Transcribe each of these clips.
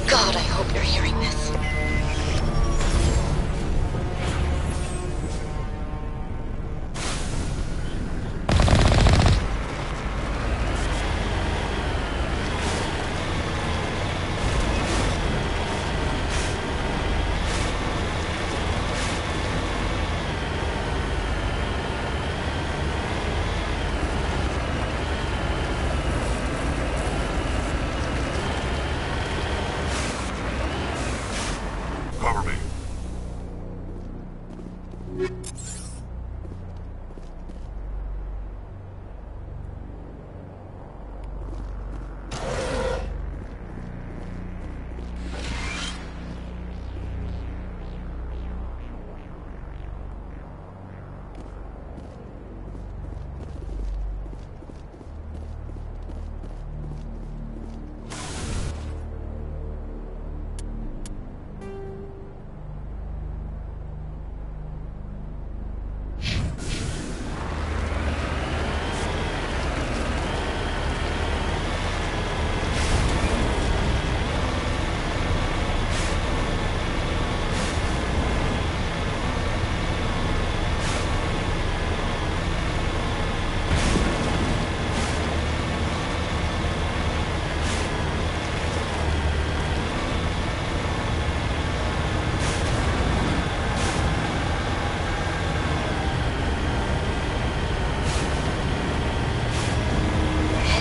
God, I hope you're hearing this. Cover me.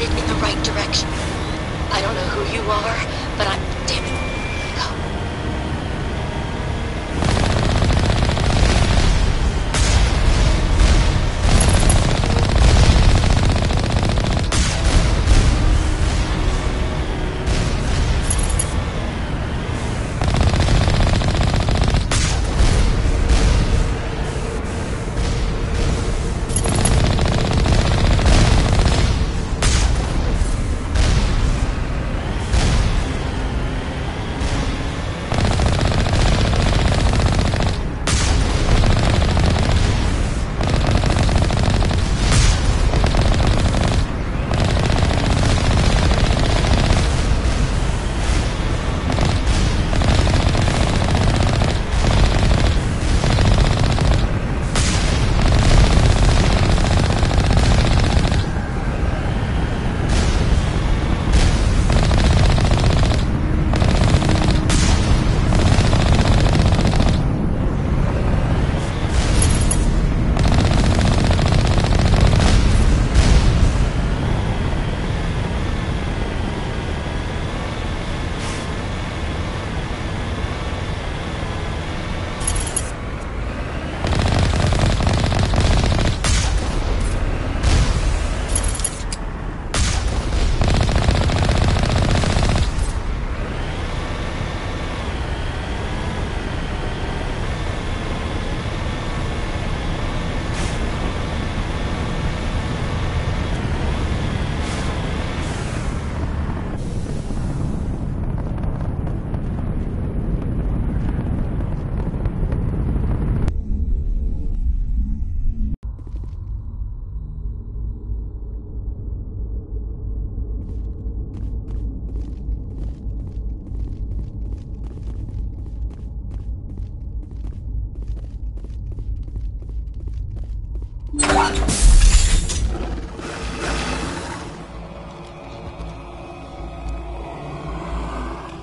In the right direction. I don't know who you are, but damn it. Go.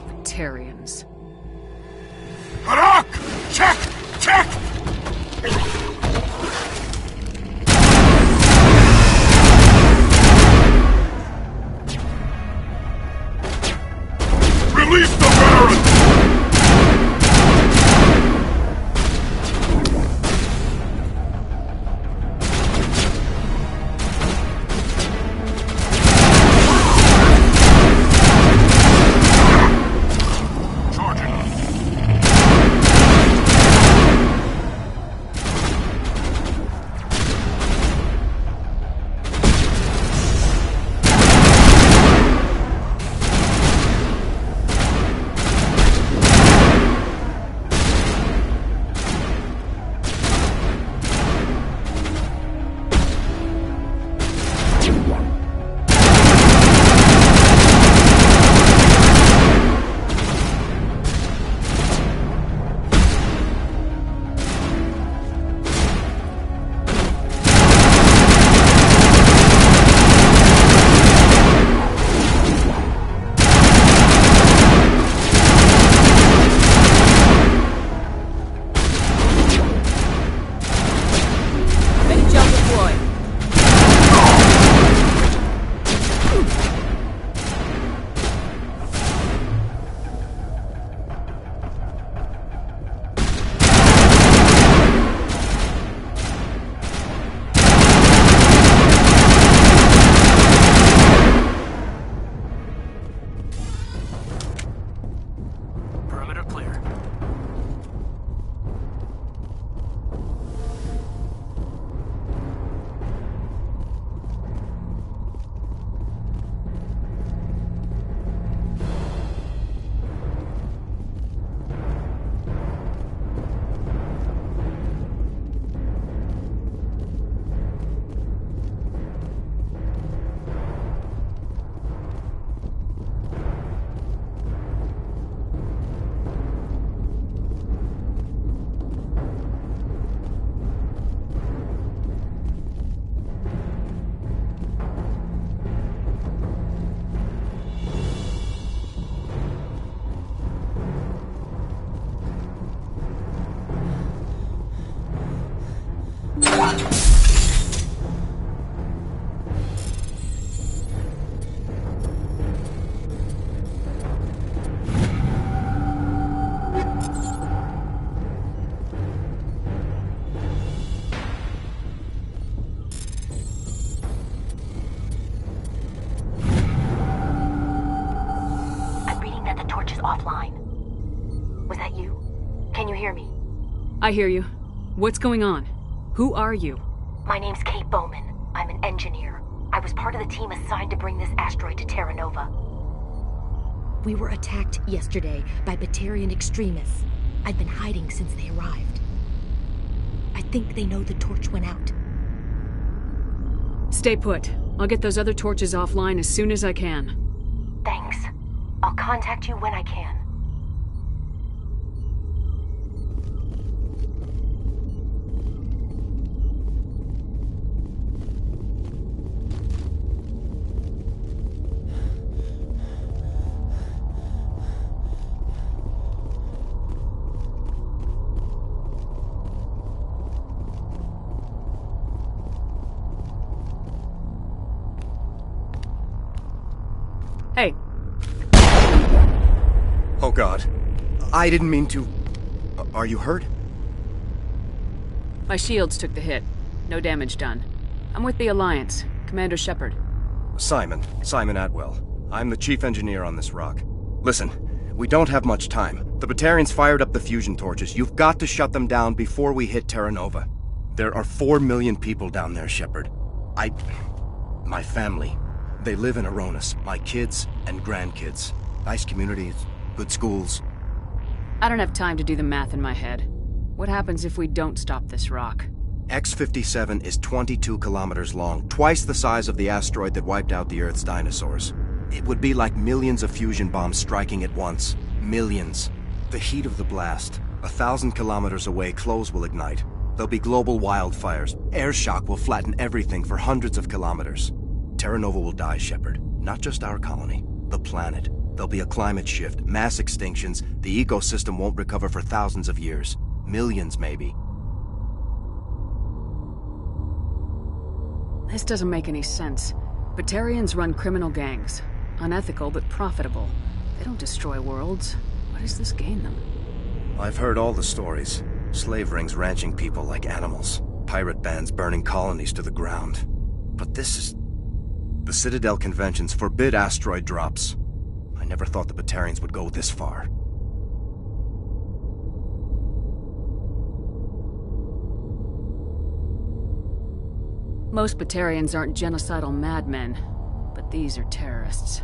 Batarians. Harak! Check! Check! Release the veteran! I hear you. What's going on? Who are you? My name's Kate Bowman. I'm an engineer. I was part of the team assigned to bring this asteroid to Terra Nova. We were attacked yesterday by Batarian extremists. I've been hiding since they arrived. I think they know the torch went out. Stay put. I'll get those other torches offline as soon as I can. Thanks. I'll contact you when I can. Hey. Oh God. I didn't mean to... Are you hurt? My shields took the hit. No damage done. I'm with the Alliance. Commander Shepard. Simon Atwell. I'm the chief engineer on this rock. Listen, we don't have much time. The Batarians fired up the fusion torches. You've got to shut them down before we hit Terra Nova. There are 4 million people down there, Shepard. My family. They live in Aronis. My kids and grandkids. Nice communities, good schools. I don't have time to do the math in my head. What happens if we don't stop this rock? X-57 is 22 kilometers long, twice the size of the asteroid that wiped out the Earth's dinosaurs. It would be like millions of fusion bombs striking at once. Millions. The heat of the blast. 1,000 kilometers away, clothes will ignite. There'll be global wildfires. Air shock will flatten everything for hundreds of kilometers. Terra Nova will die, Shepard. Not just our colony, the planet. There'll be a climate shift, mass extinctions, the ecosystem won't recover for thousands of years. Millions, maybe. This doesn't make any sense. Batarians run criminal gangs. Unethical, but profitable. They don't destroy worlds. What does this gain them? I've heard all the stories. Slave rings ranching people like animals. Pirate bands burning colonies to the ground. But this is... The Citadel conventions forbid asteroid drops. I never thought the Batarians would go this far. Most Batarians aren't genocidal madmen, but these are terrorists.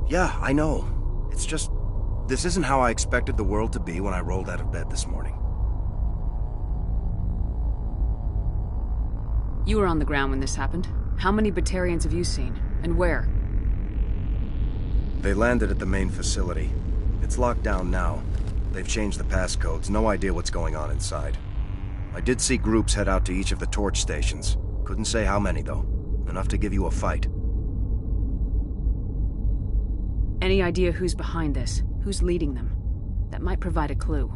Yeah, I know. It's just... This isn't how I expected the world to be when I rolled out of bed this morning. You were on the ground when this happened. How many Batarians have you seen? And where? They landed at the main facility. It's locked down now. They've changed the passcodes, no idea what's going on inside. I did see groups head out to each of the torch stations. Couldn't say how many, though. Enough to give you a fight. Any idea who's behind this? Who's leading them? That might provide a clue.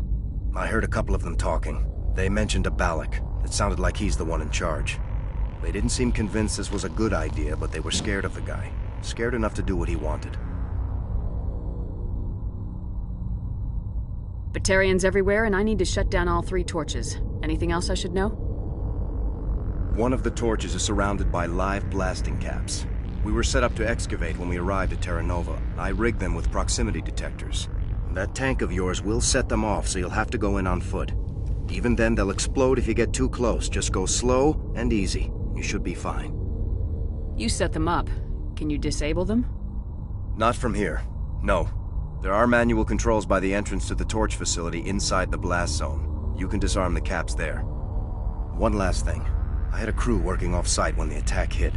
I heard a couple of them talking. They mentioned a Balak. It sounded like he's the one in charge. They didn't seem convinced this was a good idea, but they were scared of the guy. Scared enough to do what he wanted. Batarians everywhere, and I need to shut down all 3 torches. Anything else I should know? One of the torches is surrounded by live blasting caps. We were set up to excavate when we arrived at Terra Nova. I rigged them with proximity detectors. That tank of yours will set them off, so you'll have to go in on foot. Even then, they'll explode if you get too close. Just go slow and easy. You should be fine. You set them up. Can you disable them? Not from here. No. There are manual controls by the entrance to the torch facility inside the blast zone. You can disarm the caps there. One last thing. I had a crew working off-site when the attack hit.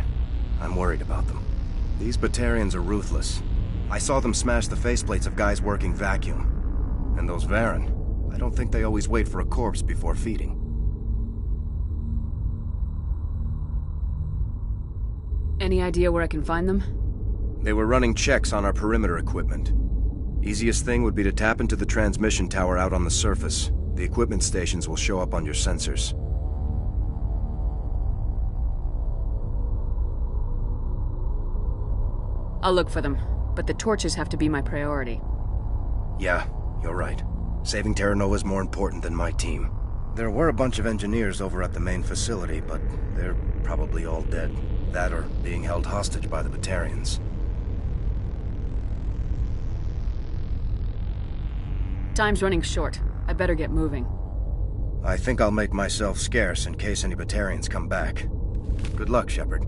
I'm worried about them. These Batarians are ruthless. I saw them smash the faceplates of guys working vacuum. And those Varen, I don't think they always wait for a corpse before feeding. Any idea where I can find them? They were running checks on our perimeter equipment. Easiest thing would be to tap into the transmission tower out on the surface. The equipment stations will show up on your sensors. I'll look for them, but the torches have to be my priority. Yeah, you're right. Saving Terra Nova is more important than my team. There were a bunch of engineers over at the main facility, but they're probably all dead. That or being held hostage by the Batarians. Time's running short. I better get moving. I think I'll make myself scarce in case any Batarians come back. Good luck, Shepard.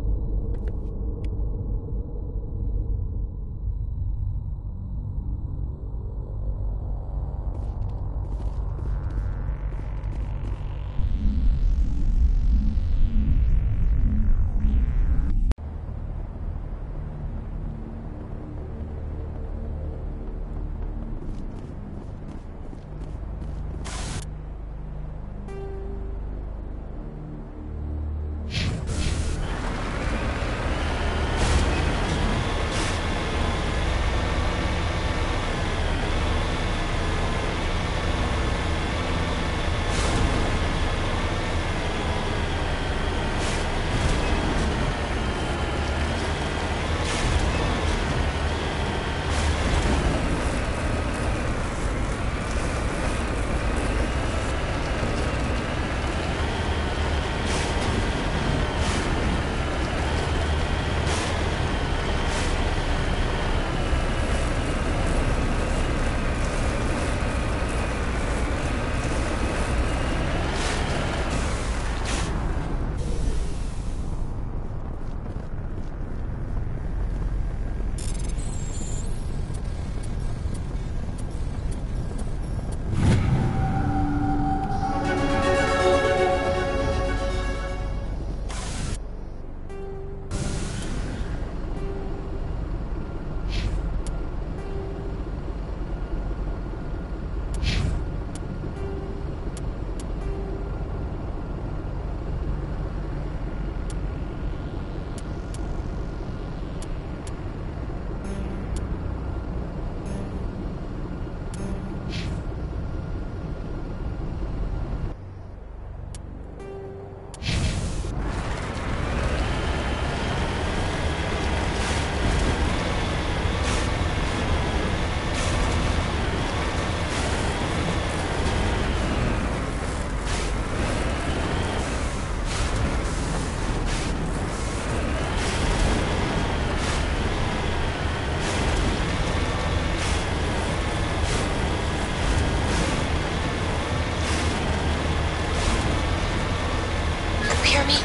hear me?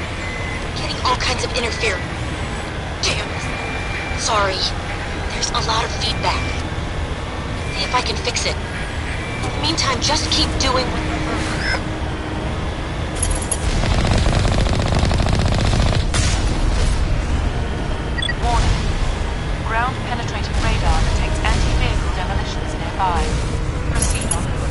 Getting all kinds of interference. Damn it. Sorry. There's a lot of feedback. See if I can fix it. In the meantime, just keep doing... Warning. Ground-penetrating radar detects anti-vehicle demolitions nearby. Proceed on foot.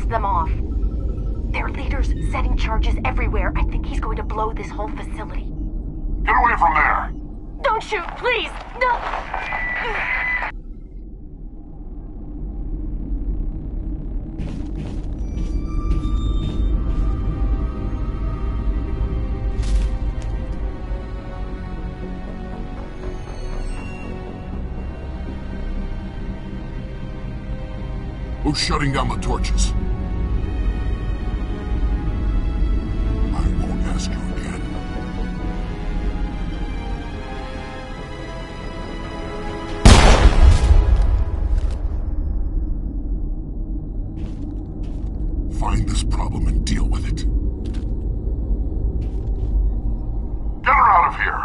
pissed them off. Their leader's setting charges everywhere. I think he's going to blow this whole facility. Get away from there! Don't shoot, please! No! Who's shutting down the torches? I won't ask you again. Find this problem and deal with it. Get her out of here!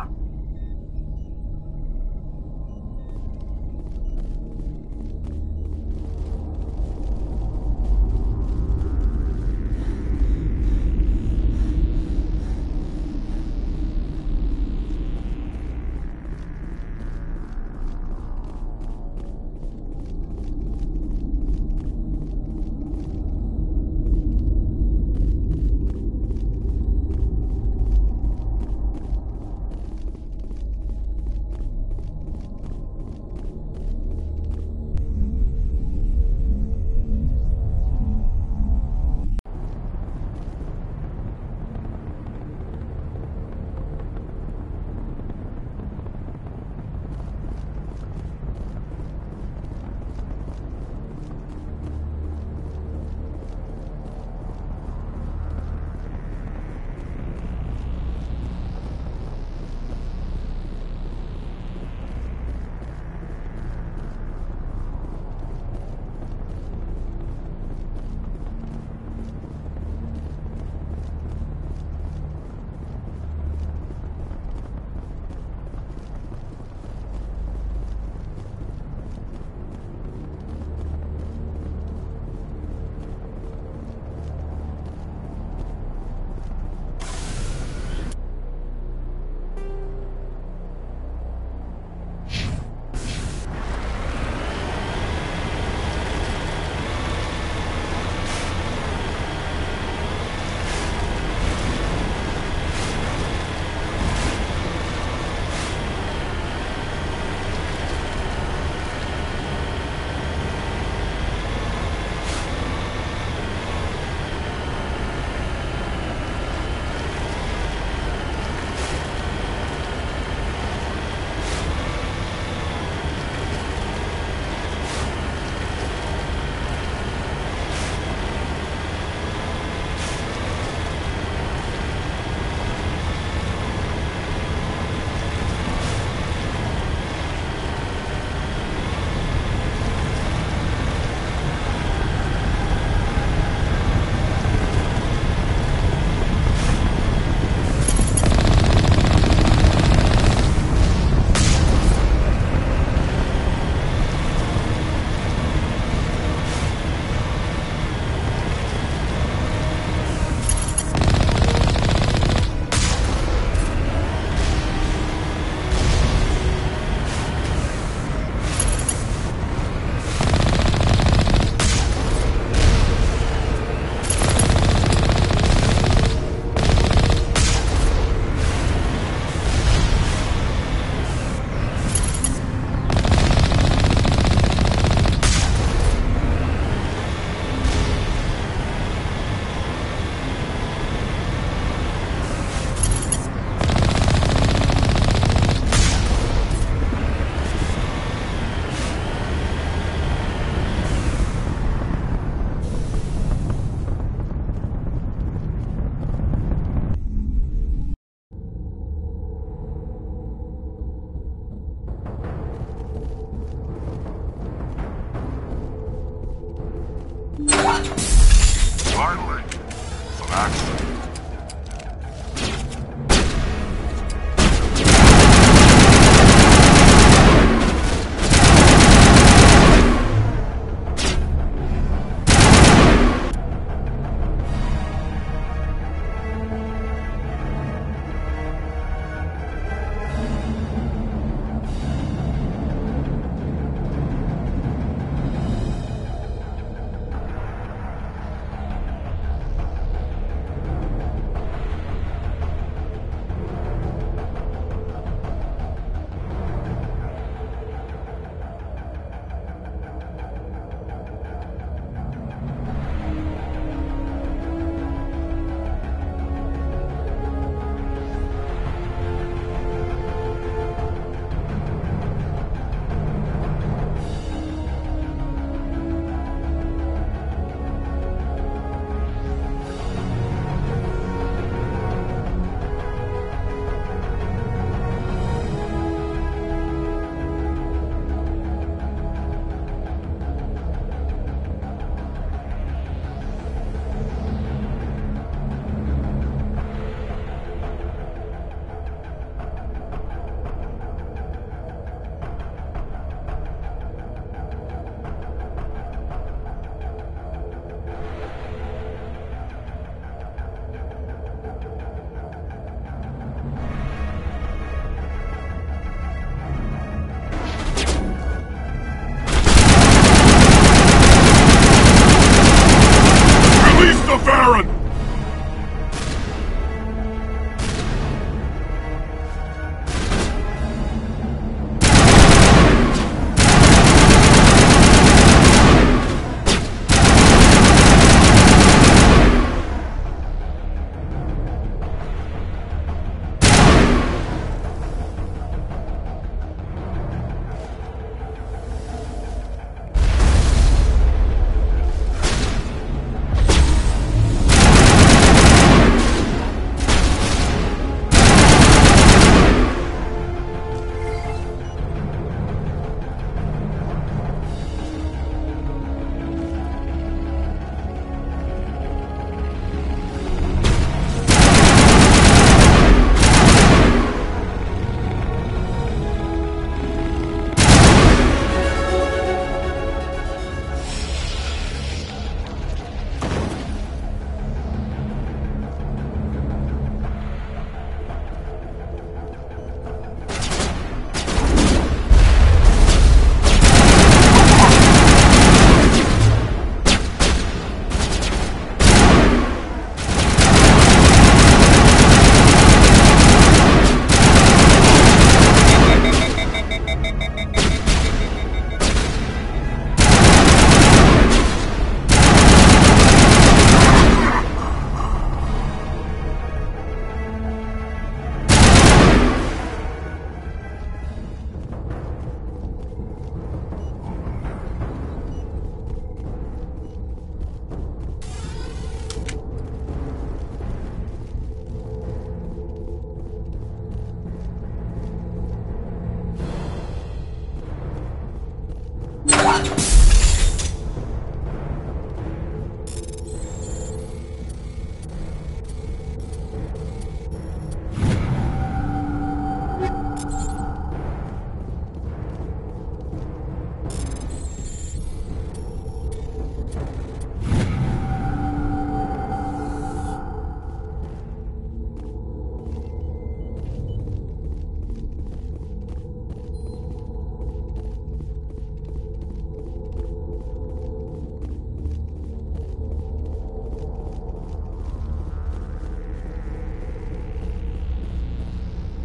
Finally, some action.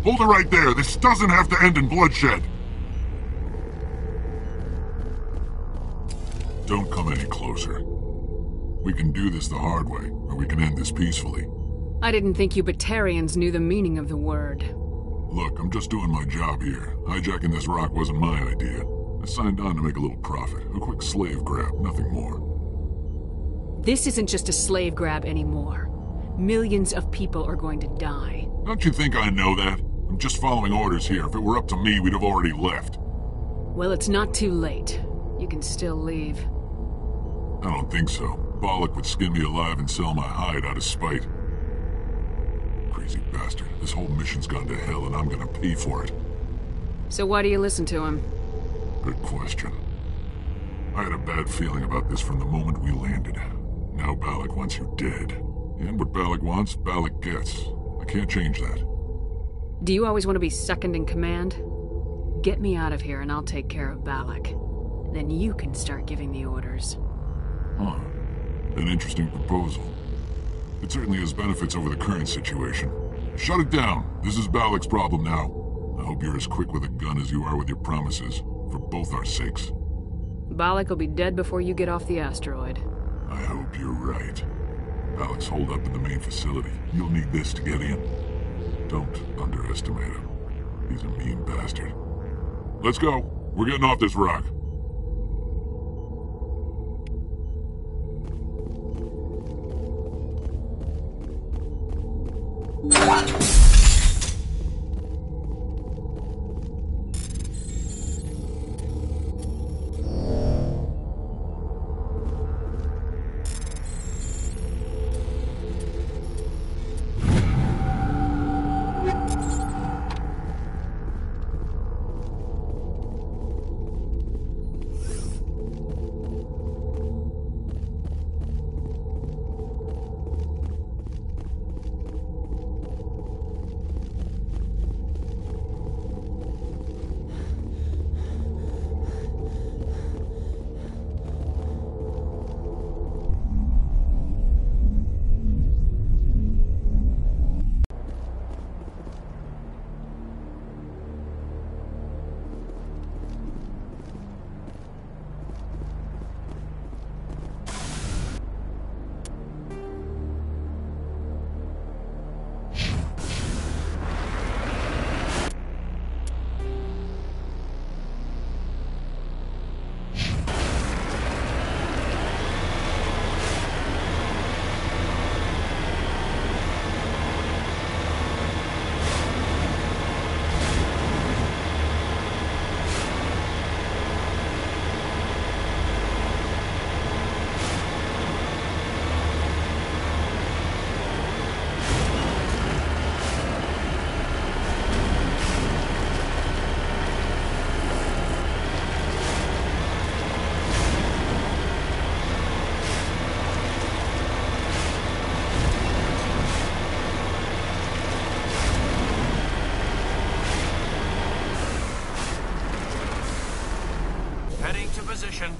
Hold it right there. This doesn't have to end in bloodshed. Don't come any closer. We can do this the hard way, or we can end this peacefully. I didn't think you Batarians knew the meaning of the word. Look, I'm just doing my job here. Hijacking this rock wasn't my idea. I signed on to make a little profit. A quick slave grab, nothing more. This isn't just a slave grab anymore. Millions of people are going to die. Don't you think I know that? I'm just following orders here. If it were up to me, we'd have already left. Well, it's not too late. You can still leave. I don't think so. Bollock would skin me alive and sell my hide out of spite. Crazy bastard. This whole mission's gone to hell and I'm gonna pay for it. So why do you listen to him? Good question. I had a bad feeling about this from the moment we landed. Now Bollock wants you dead. And what Bollock wants, Bollock gets. I can't change that. Do you always want to be second in command? Get me out of here and I'll take care of Balak. Then you can start giving the orders. Huh. An interesting proposal. It certainly has benefits over the current situation. Shut it down. This is Balak's problem now. I hope you're as quick with a gun as you are with your promises. For both our sakes. Balak will be dead before you get off the asteroid. I hope you're right. Balak's holed up in the main facility. You'll need this to get in. Don't underestimate him. He's a mean bastard. Let's go. We're getting off this rock. Heading to position.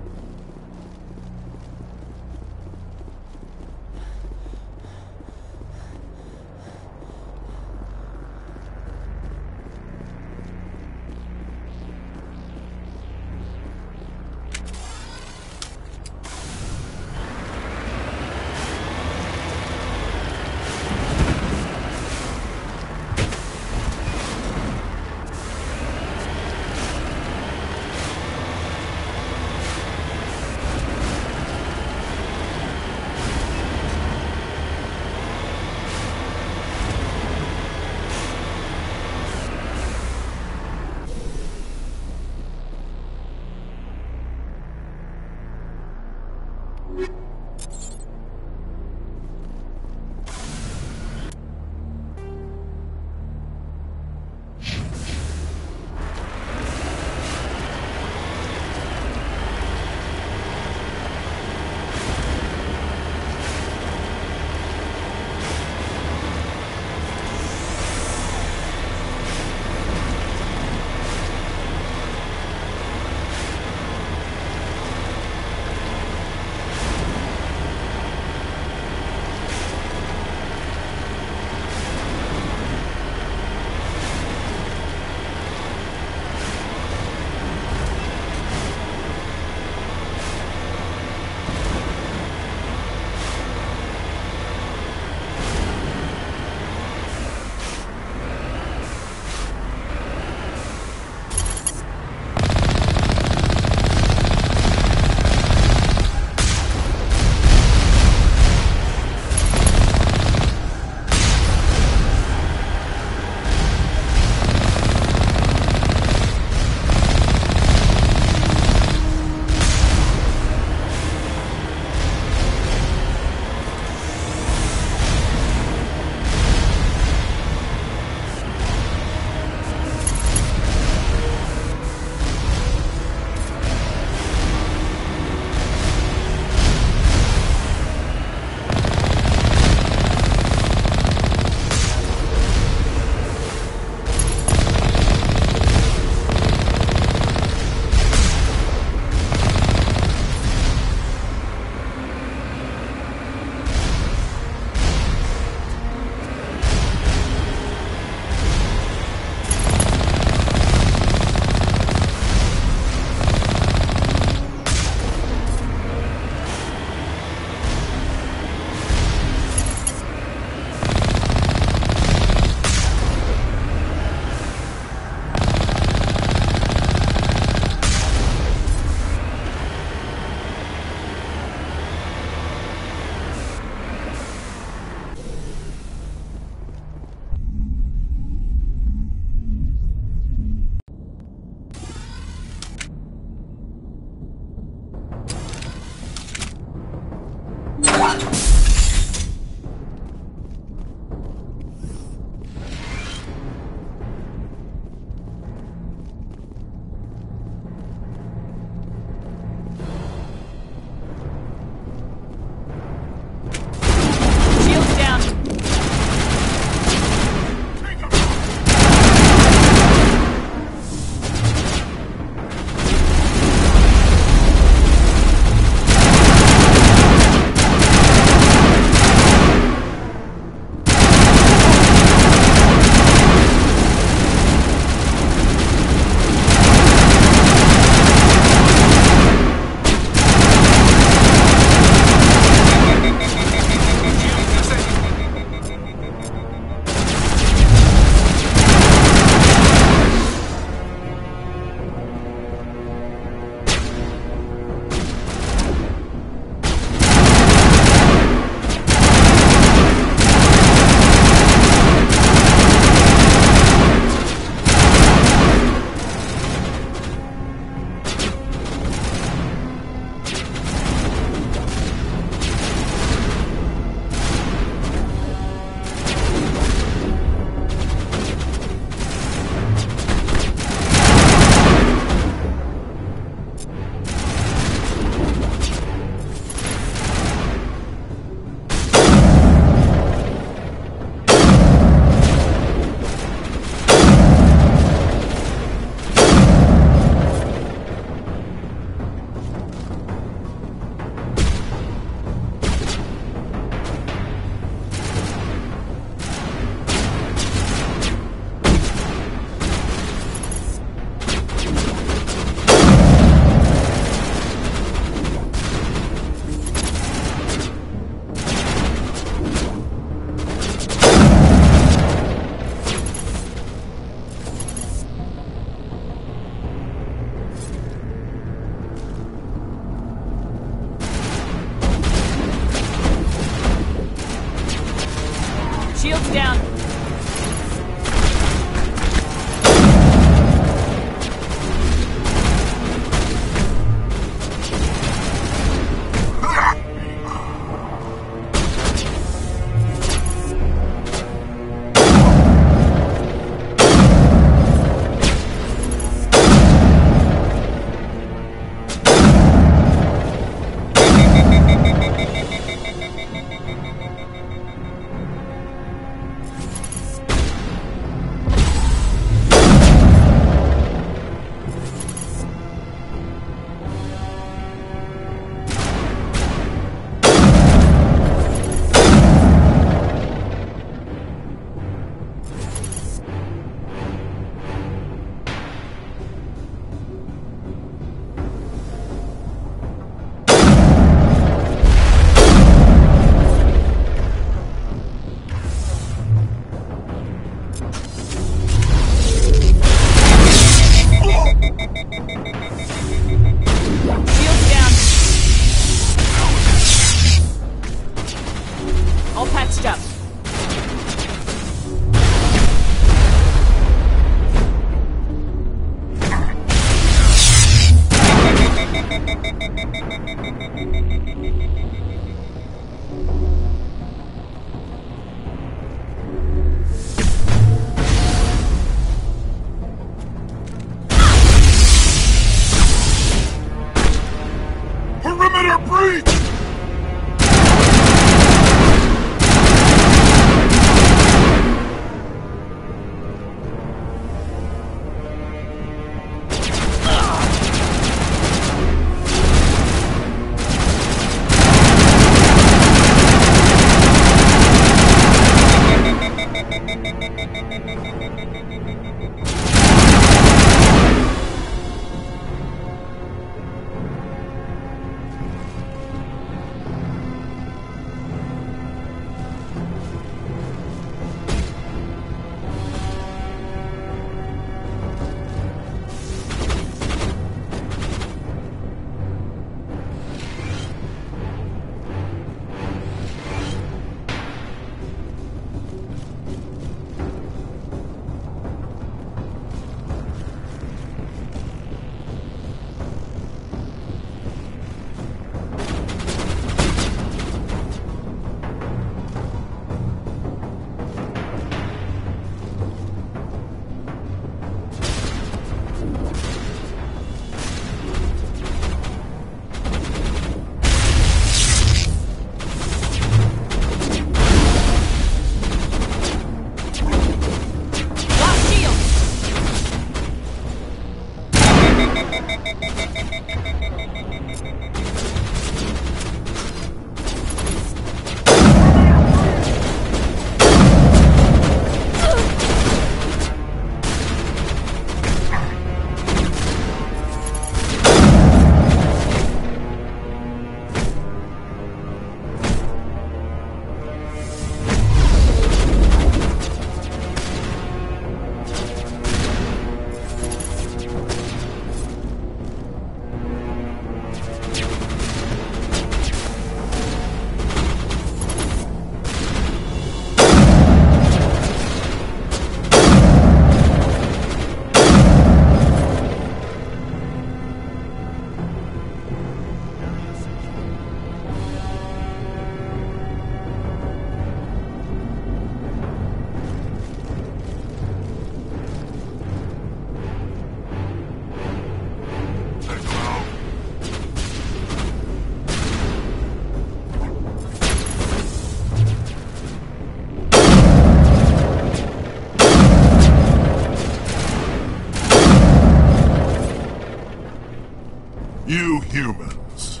You humans.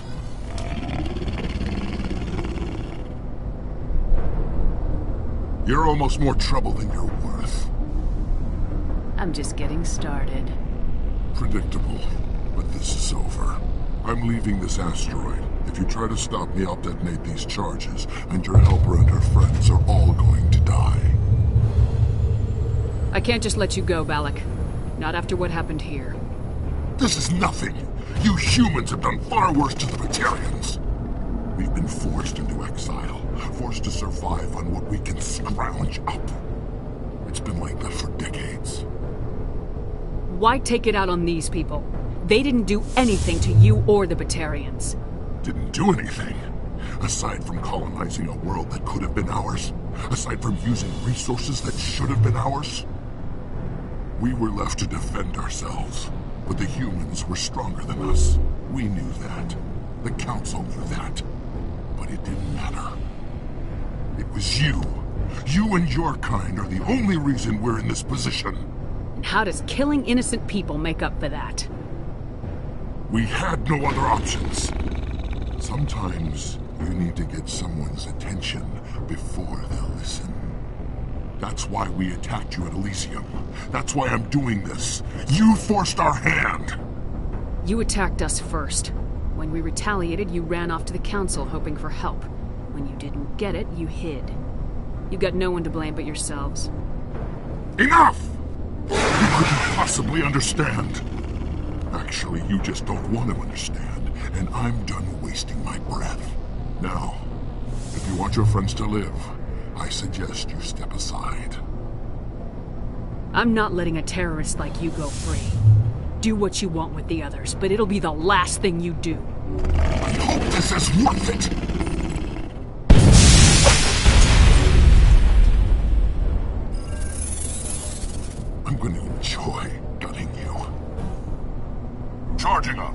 You're almost more trouble than you're worth. I'm just getting started. Predictable, but this is over. I'm leaving this asteroid. If you try to stop me, I'll detonate these charges, and your helper and her friends are all going to die. I can't just let you go, Balak. Not after what happened here. This is nothing. You humans have done far worse to the Batarians. We've been forced into exile, forced to survive on what we can scrounge up. It's been like that for decades. Why take it out on these people? They didn't do anything to you or the Batarians. Didn't do anything. Aside from colonizing a world that could have been ours. Aside from using resources that should have been ours. We were left to defend ourselves. But the humans were stronger than us. We knew that. The Council knew that. But it didn't matter. It was you. You and your kind are the only reason we're in this position. And how does killing innocent people make up for that? We had no other options. Sometimes you need to get someone's attention before they'll listen. That's why we attacked you at Elysium. That's why I'm doing this. You forced our hand! You attacked us first. When we retaliated, you ran off to the Council hoping for help. When you didn't get it, you hid. You got no one to blame but yourselves. Enough! You couldn't possibly understand. Actually, you just don't want to understand, and I'm done wasting my breath. Now, if you want your friends to live, I suggest you step aside. I'm not letting a terrorist like you go free. Do what you want with the others, but it'll be the last thing you do. I hope this is worth it! I'm going to enjoy gutting you. Charging up!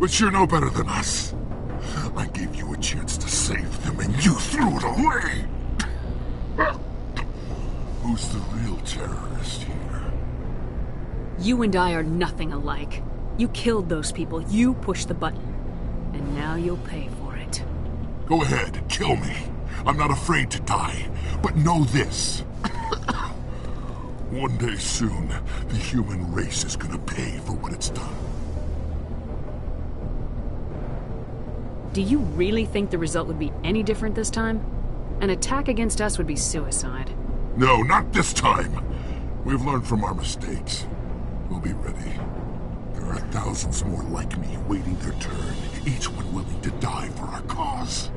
But you're no better than us. I gave you a chance to save them, and you threw it away! Who's the real terrorist here? You and I are nothing alike. You killed those people, you pushed the button. And now you'll pay for it. Go ahead, kill me. I'm not afraid to die. But know this. One day soon, the human race is gonna pay for what it's done. Do you really think the result would be any different this time? An attack against us would be suicide. No, not this time. We've learned from our mistakes. We'll be ready. There are thousands more like me waiting their turn, each one willing to die for our cause.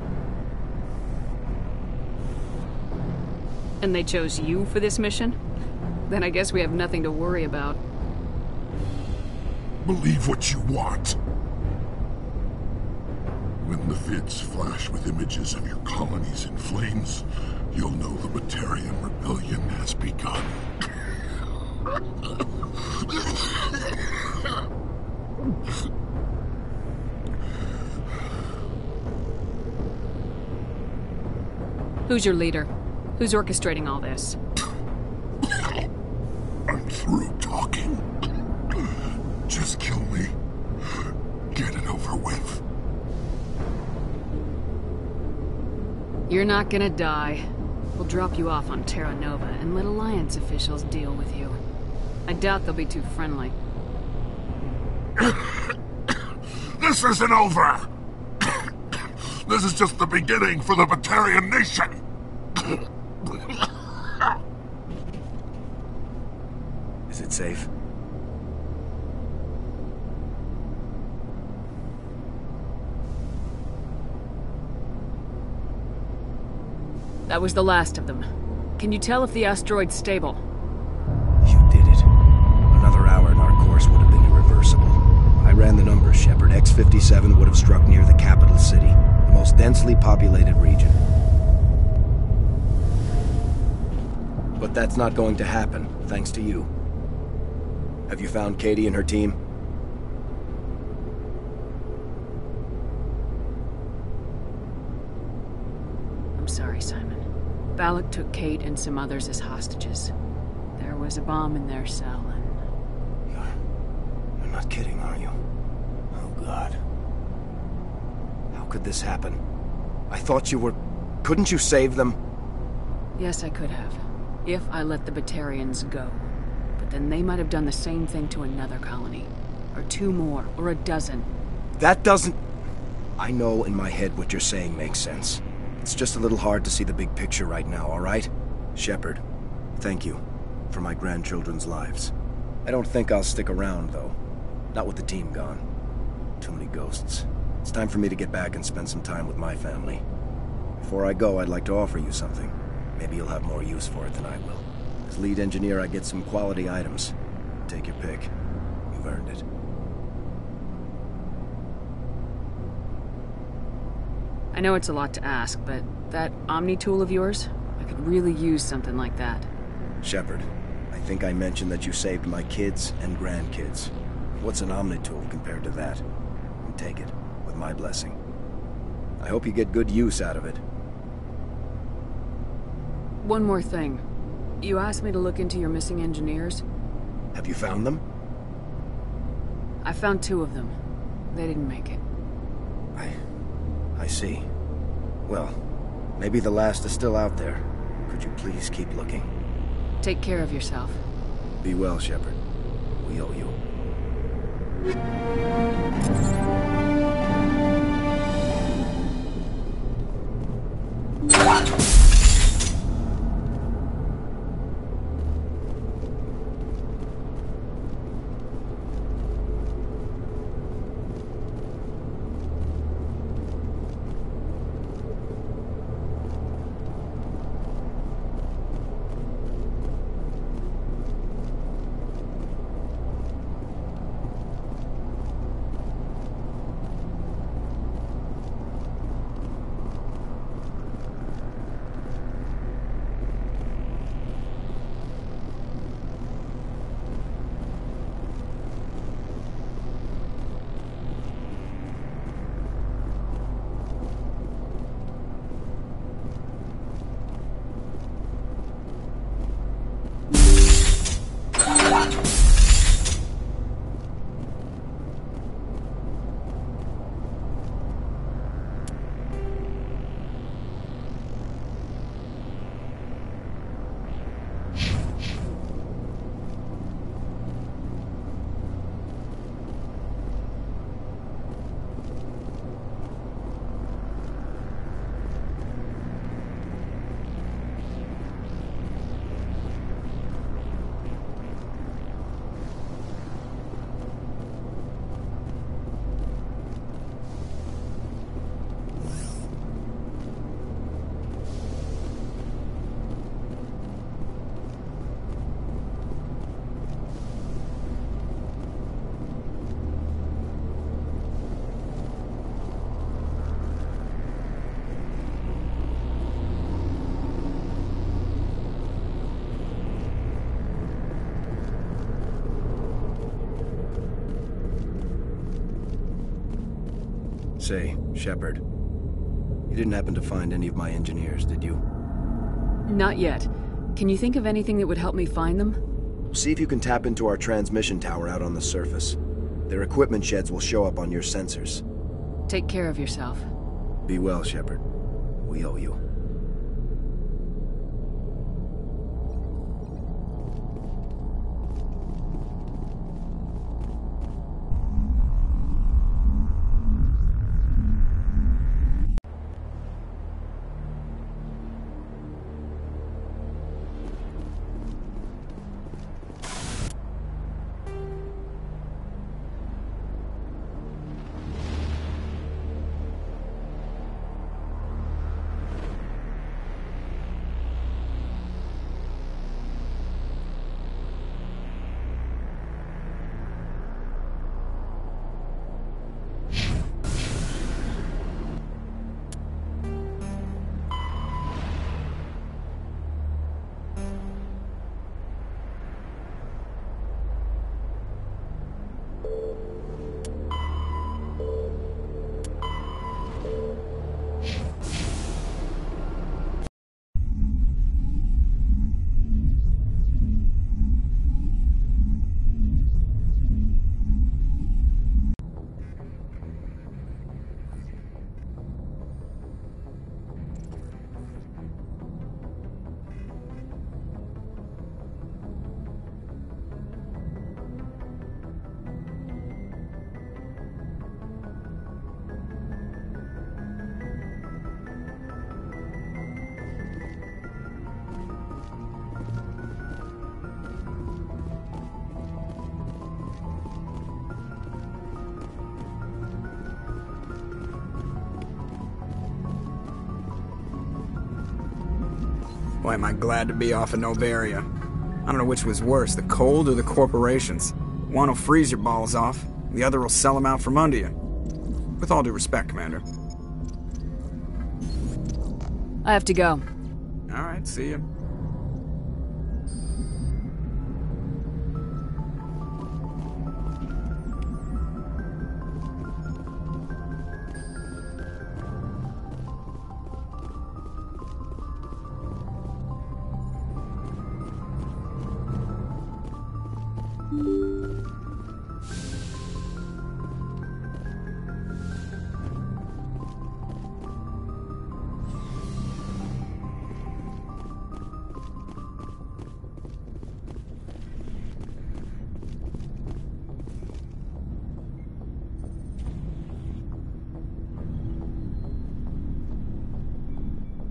And they chose you for this mission? Then I guess we have nothing to worry about. Believe what you want. When the vids flash with images of your colonies in flames, you'll know the Batarian rebellion has begun. Who's your leader? Who's orchestrating all this? I'm through talking. Just kill me. Get it over with. You're not gonna die. We'll drop you off on Terra Nova and let Alliance officials deal with you. I doubt they'll be too friendly. This isn't over! This is just the beginning for the Batarian nation! Is it safe? That was the last of them. Can you tell if the asteroid's stable? You did it. Another hour and our course would have been irreversible. I ran the numbers, Shepard. X-57 would have struck near the capital city, the most densely populated region. But that's not going to happen, thanks to you. Have you found Katie and her team? I'm sorry, Simon. Balak took Kate and some others as hostages. There was a bomb in their cell, and... You're not kidding, are you? Oh, God. How could this happen? I thought you were... Couldn't you save them? Yes, I could have. If I let the Batarians go. But then they might have done the same thing to another colony. Or two more, or a dozen. That doesn't... I know in my head what you're saying makes sense. It's just a little hard to see the big picture right now, all right? Shepard, thank you for my grandchildren's lives. I don't think I'll stick around, though. Not with the team gone. Too many ghosts. It's time for me to get back and spend some time with my family. Before I go, I'd like to offer you something. Maybe you'll have more use for it than I will. As lead engineer, I get some quality items. Take your pick. You've earned it. I know it's a lot to ask, but that Omni tool of yours, I could really use something like that. Shepard, I think I mentioned that you saved my kids and grandkids. What's an Omni tool compared to that? Take it, with my blessing. I hope you get good use out of it. One more thing. You asked me to look into your missing engineers. Have you found them? I found two of them. They didn't make it. I see. Well, maybe the last is still out there. Could you please keep looking? Take care of yourself. Be well, Shepard. We owe you. Say, Shepard, you didn't happen to find any of my engineers, did you? Not yet. Can you think of anything that would help me find them? See if you can tap into our transmission tower out on the surface. Their equipment sheds will show up on your sensors. Take care of yourself. Be well, Shepard. We owe you. Boy, am I glad to be off of Novaria. I don't know which was worse, the cold or the corporations. One will freeze your balls off, the other will sell them out from under you. With all due respect, Commander. I have to go. Alright, see ya.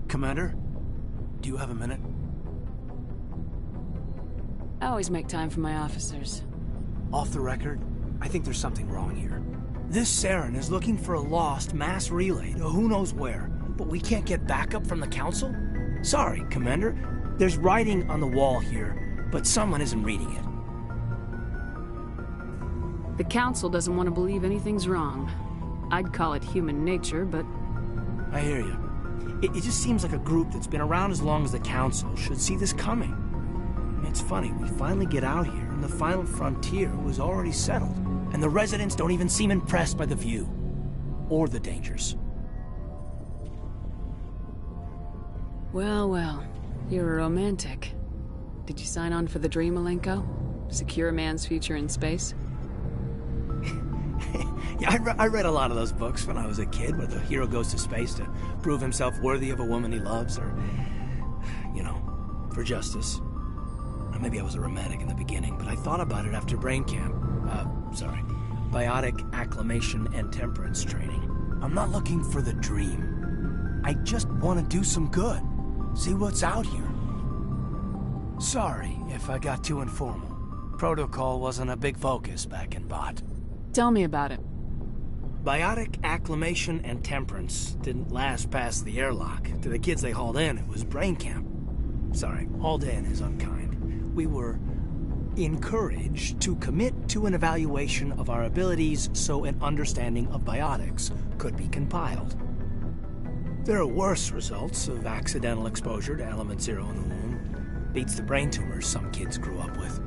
Commander, do you have a minute? I always make time for my officers. Off the record, I think there's something wrong here. This Saren is looking for a lost mass relay to who knows where, but we can't get backup from the Council? Sorry, Commander. There's writing on the wall here, but someone isn't reading it. The Council doesn't want to believe anything's wrong. I'd call it human nature, but... I hear you. It just seems like a group that's been around as long as the Council should see this coming. It's funny, we finally get out here, and the final frontier was already settled, and the residents don't even seem impressed by the view. Or the dangers. Well, well. You're a romantic. Did you sign on for the dream, Malenko? Secure a man's future in space? Yeah, I read a lot of those books when I was a kid, where the hero goes to space to prove himself worthy of a woman he loves, or, you know, for justice. Or maybe I was a romantic in the beginning, but I thought about it after brain camp. Biotic acclimation and temperance training. I'm not looking for the dream. I just want to do some good. See what's out here. Sorry if I got too informal. Protocol wasn't a big focus back in Bot. Tell me about it. Biotic acclimation and temperance didn't last past the airlock. To the kids they hauled in, it was brain camp. Sorry, hauled in is unkind. We were encouraged to commit to an evaluation of our abilities so an understanding of biotics could be compiled. There are worse results of accidental exposure to element 0 in the womb. Beats the brain tumors some kids grew up with.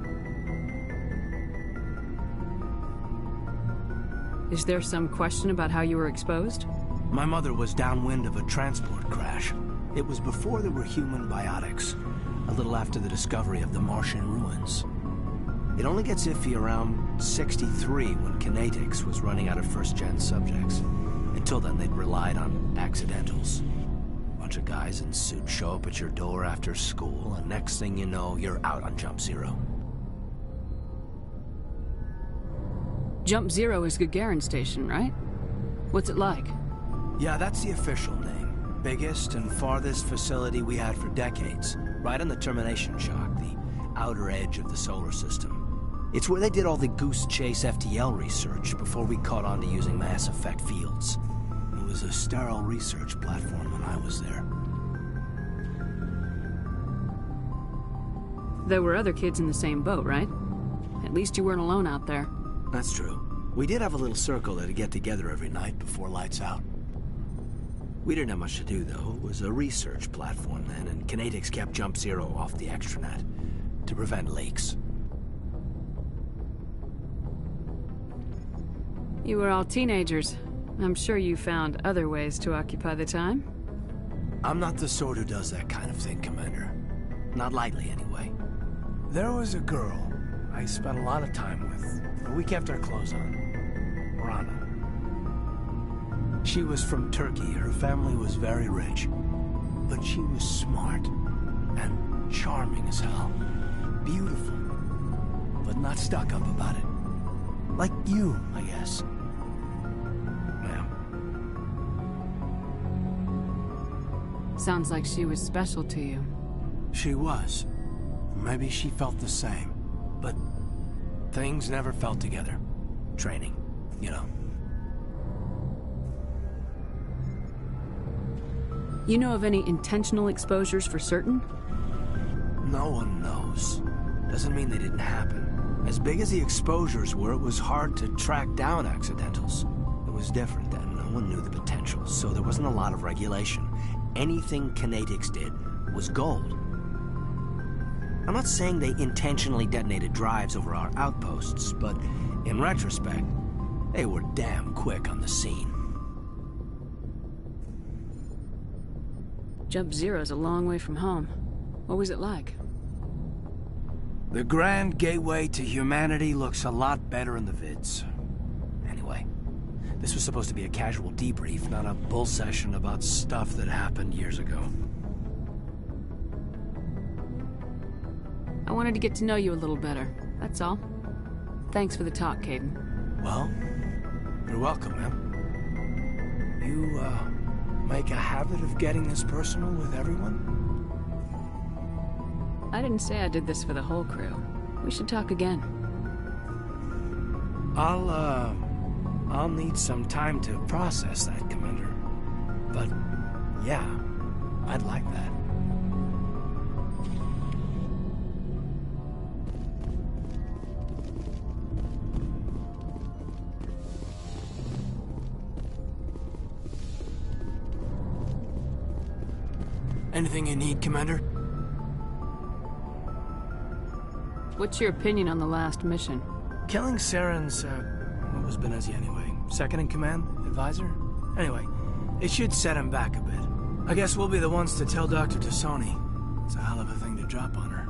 Is there some question about how you were exposed? My mother was downwind of a transport crash. It was before there were human biotics, a little after the discovery of the Martian ruins. It only gets iffy around 63 when Kinetics was running out of first-gen subjects. Until then, they'd relied on accidentals. Bunch of guys in suits show up at your door after school, and next thing you know, you're out on Jump Zero. Jump Zero is Gagarin Station, right? What's it like? Yeah, that's the official name. Biggest and farthest facility we had for decades. Right on the termination shock, the outer edge of the solar system. It's where they did all the Goose Chase FTL research before we caught on to using mass effect fields. It was a sterile research platform when I was there. There were other kids in the same boat, right? At least you weren't alone out there. That's true. We did have a little circle that'd get together every night before lights out. We didn't have much to do, though. It was a research platform then, and Kinetics kept Jump Zero off the extranet to prevent leaks. You were all teenagers. I'm sure you found other ways to occupy the time. I'm not the sort who does that kind of thing, Commander. Not lightly, anyway. There was a girl I spent a lot of time with, but we kept our clothes on. Rana. She was from Turkey. Her family was very rich. But she was smart and charming as hell. Beautiful. But not stuck up about it. Like you, I guess. Yeah. Sounds like she was special to you. She was. Maybe she felt the same. But things never felt together. Training, you know. You know of any intentional exposures for certain? No one knows. Doesn't mean they didn't happen. As big as the exposures were, it was hard to track down accidentals. It was different then. No one knew the potential, so there wasn't a lot of regulation. Anything Kinetics did was gold. I'm not saying they intentionally detonated drives over our outposts, but in retrospect, they were damn quick on the scene. Jump Zero's a long way from home. What was it like? The grand gateway to humanity looks a lot better in the vids. Anyway, this was supposed to be a casual debrief, not a bull session about stuff that happened years ago. I wanted to get to know you a little better, that's all. Thanks for the talk, Caden. Well, you're welcome, man. You, make a habit of getting this personal with everyone? I didn't say I did this for the whole crew. We should talk again. I'll need some time to process that, Commander. But, yeah, I'd like that. Anything you need, Commander? What's your opinion on the last mission? Killing Saren's, what was Benezi anyway? Second in command? Advisor? Anyway, it should set him back a bit. I guess we'll be the ones to tell Dr. Tassoni. It's a hell of a thing to drop on her.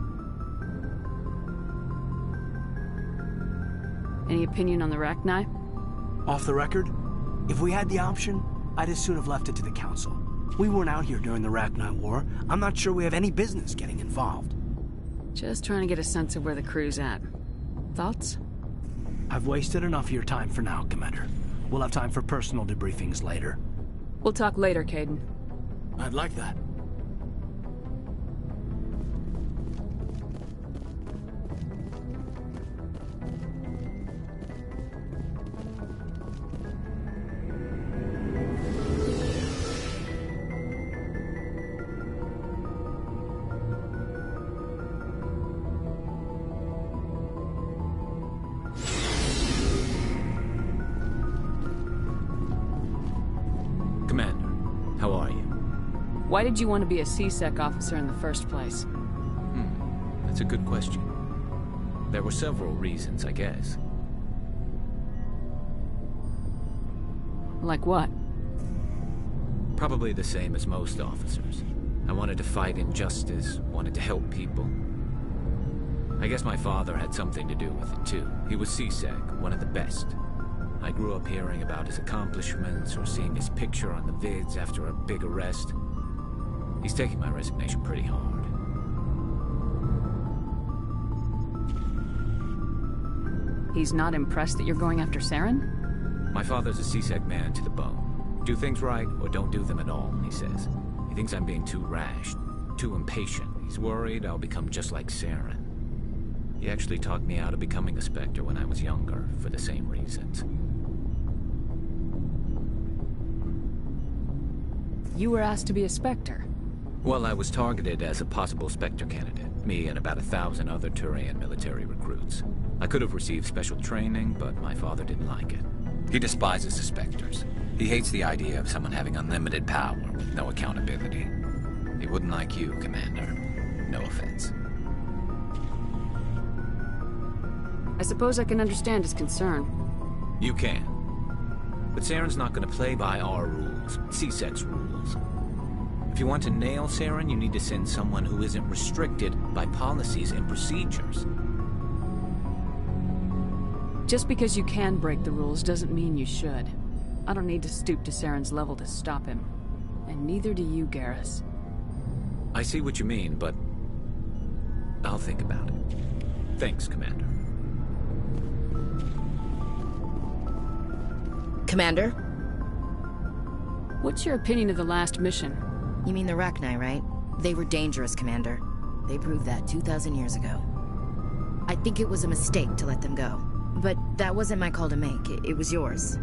Any opinion on the Rachni? Off the record, if we had the option, I'd as soon have left it to the Council. We weren't out here during the Rachni War. I'm not sure we have any business getting involved. Just trying to get a sense of where the crew's at. Thoughts? I've wasted enough of your time for now, Commander. We'll have time for personal debriefings later. We'll talk later, Caden. I'd like that. Why did you want to be a C-Sec officer in the first place? That's a good question. There were several reasons, I guess. Like what? Probably the same as most officers. I wanted to fight injustice, wanted to help people. I guess my father had something to do with it too. He was CSEC, one of the best. I grew up hearing about his accomplishments or seeing his picture on the vids after a big arrest. He's taking my resignation pretty hard. He's not impressed that you're going after Saren? My father's a CSEC man to the bone. Do things right or don't do them at all, he says. He thinks I'm being too rash, too impatient. He's worried I'll become just like Saren. He actually talked me out of becoming a Spectre when I was younger, for the same reasons. You were asked to be a Spectre? Well, I was targeted as a possible Spectre candidate. Me and about 1,000 other Turian military recruits. I could have received special training, but my father didn't like it. He despises the Spectres. He hates the idea of someone having unlimited power with no accountability. He wouldn't like you, Commander. No offense. I suppose I can understand his concern. You can. But Saren's not going to play by our rules, CSEC's rules. If you want to nail Saren, you need to send someone who isn't restricted by policies and procedures. Just because you can break the rules doesn't mean you should. I don't need to stoop to Saren's level to stop him. And neither do you, Garrus. I see what you mean, but I'll think about it. Thanks, Commander. Commander? What's your opinion of the last mission? You mean the Rachni, right? They were dangerous, Commander. They proved that 2,000 years ago. I think it was a mistake to let them go. But that wasn't my call to make. It was yours.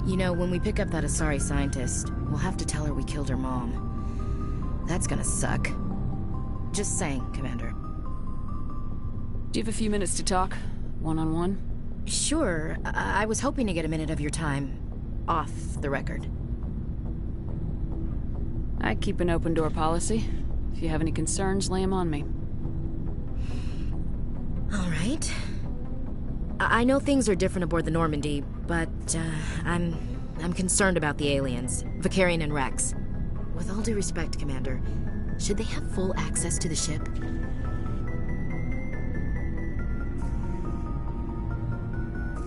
You know, when we pick up that Asari scientist, we'll have to tell her we killed her mom. That's gonna suck. Just saying, Commander. Do you have a few minutes to talk? One-on-one? Sure. I was hoping to get a minute of your time off the record. I keep an open-door policy. If you have any concerns, lay them on me. All right. I know things are different aboard the Normandy, but I'm concerned about the aliens, Vicarian and Rex. With all due respect, Commander, should they have full access to the ship?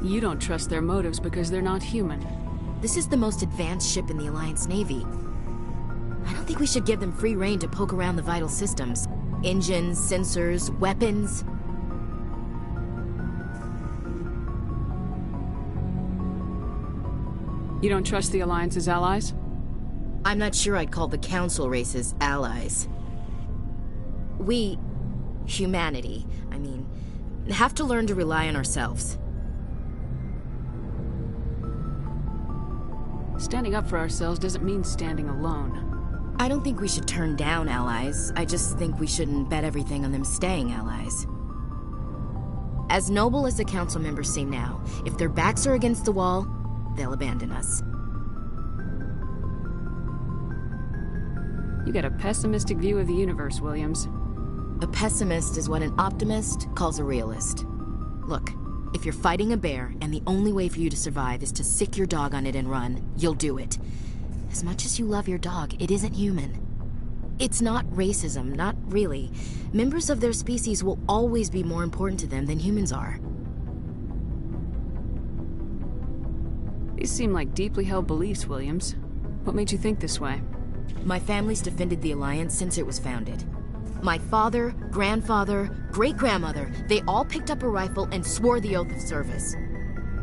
You don't trust their motives because they're not human. This is the most advanced ship in the Alliance Navy. I don't think we should give them free rein to poke around the vital systems. Engines, sensors, weapons. You don't trust the Alliance's allies? I'm not sure I'd call the Council races allies. We, humanity, I mean, have to learn to rely on ourselves. Standing up for ourselves doesn't mean standing alone. I don't think we should turn down allies. I just think we shouldn't bet everything on them staying allies. As noble as the Council members seem now, if their backs are against the wall, they'll abandon us. You got a pessimistic view of the universe, Williams. A pessimist is what an optimist calls a realist. Look, if you're fighting a bear and the only way for you to survive is to sick your dog on it and run, you'll do it. As much as you love your dog, it isn't human. It's not racism, not really. Members of their species will always be more important to them than humans are. These seem like deeply held beliefs, Williams. What made you think this way? My family's defended the Alliance since it was founded. My father, grandfather, great-grandmother, they all picked up a rifle and swore the oath of service.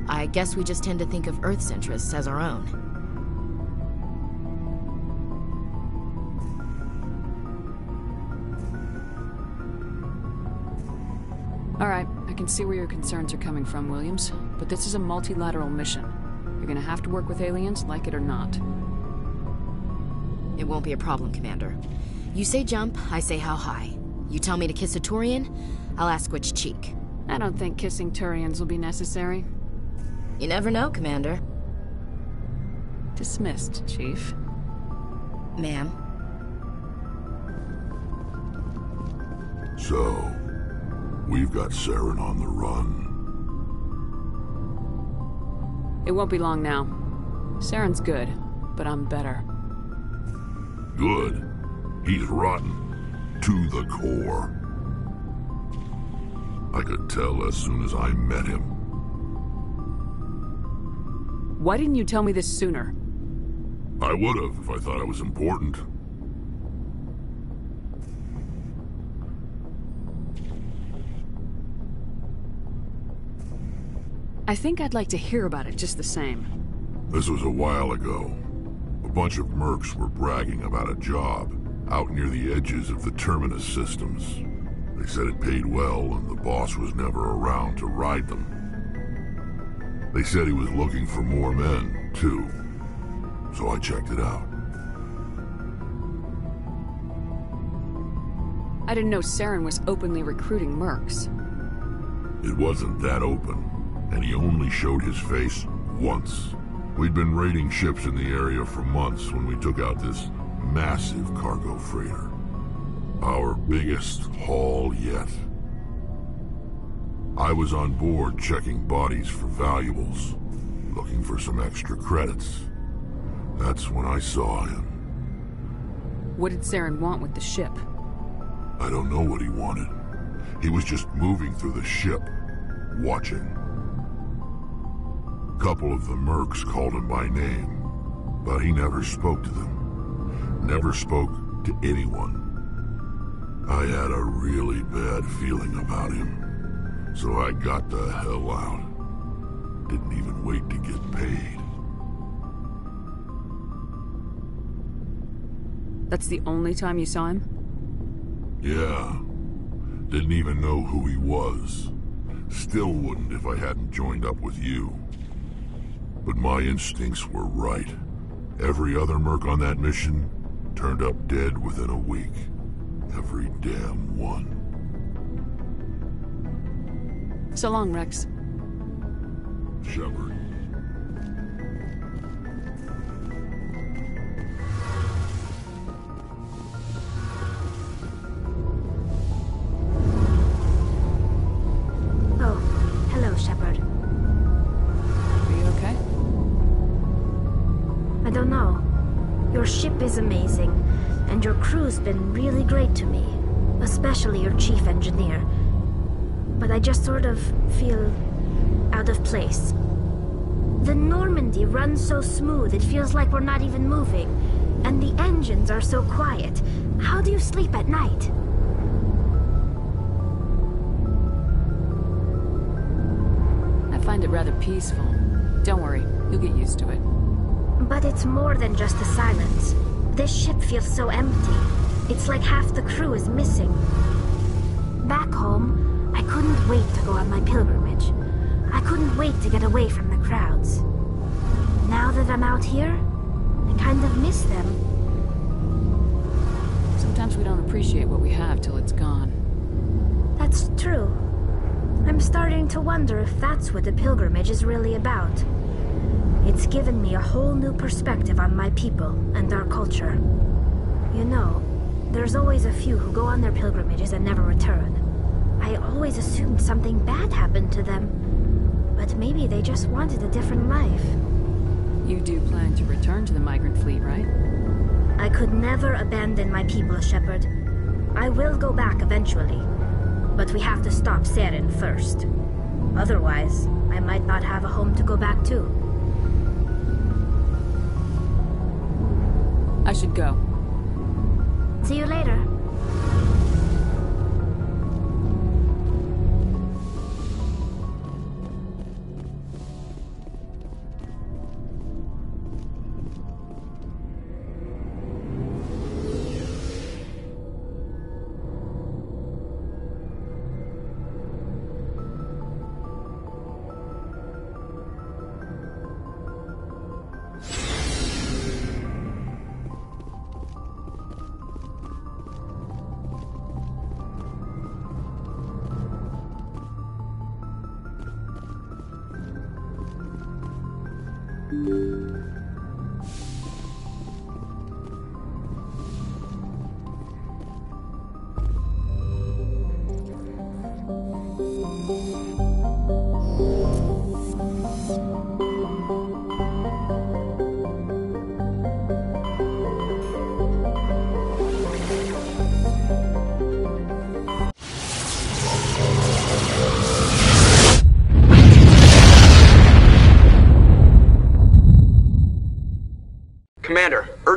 I guess we just tend to think of Earth's interests as our own. All right, I can see where your concerns are coming from, Williams. But this is a multilateral mission. You're gonna have to work with aliens, like it or not. It won't be a problem, Commander. You say jump, I say how high. You tell me to kiss a Turian, I'll ask which cheek. I don't think kissing Turians will be necessary. You never know, Commander. Dismissed, Chief. Ma'am. So, we've got Saren on the run. It won't be long now. Saren's good, but I'm better. Good? He's rotten. To the core. I could tell as soon as I met him. Why didn't you tell me this sooner? I would've if I thought I was important. I think I'd like to hear about it just the same. This was a while ago. A bunch of mercs were bragging about a job out near the edges of the Terminus systems. They said it paid well and the boss was never around to ride them. They said he was looking for more men, too. So I checked it out. I didn't know Saren was openly recruiting mercs. It wasn't that open, and he only showed his face once. We'd been raiding ships in the area for months when we took out this massive cargo freighter. Our biggest haul yet. I was on board checking bodies for valuables, looking for some extra credits. That's when I saw him. What did Saren want with the ship? I don't know what he wanted. He was just moving through the ship, watching. A couple of the mercs called him by name, but he never spoke to them. Never spoke to anyone. I had a really bad feeling about him, so I got the hell out. Didn't even wait to get paid. That's the only time you saw him? Yeah. Didn't even know who he was. Still wouldn't if I hadn't joined up with you. But my instincts were right. Every other merc on that mission turned up dead within a week. Every damn one. So long, Rex. Shepard. Oh, hello, Shepard. Are you okay? I don't know. Your ship is amazing, and your crew's been really great to me. Especially your chief engineer. But I just sort of feel out of place. The Normandy runs so smooth it feels like we're not even moving. And the engines are so quiet. How do you sleep at night? I find it rather peaceful. Don't worry, you'll get used to it. But it's more than just the silence. This ship feels so empty. It's like half the crew is missing. Back home, I couldn't wait to go on my pilgrimage. I couldn't wait to get away from the crowds. Now that I'm out here, I kind of miss them. Sometimes we don't appreciate what we have till it's gone. That's true. I'm starting to wonder if that's what the pilgrimage is really about. It's given me a whole new perspective on my people and our culture. You know, there's always a few who go on their pilgrimages and never return. I always assumed something bad happened to them. But maybe they just wanted a different life. You do plan to return to the migrant fleet, right? I could never abandon my people, Shepard. I will go back eventually. But we have to stop Saren first. Otherwise, I might not have a home to go back to. I should go. See you later.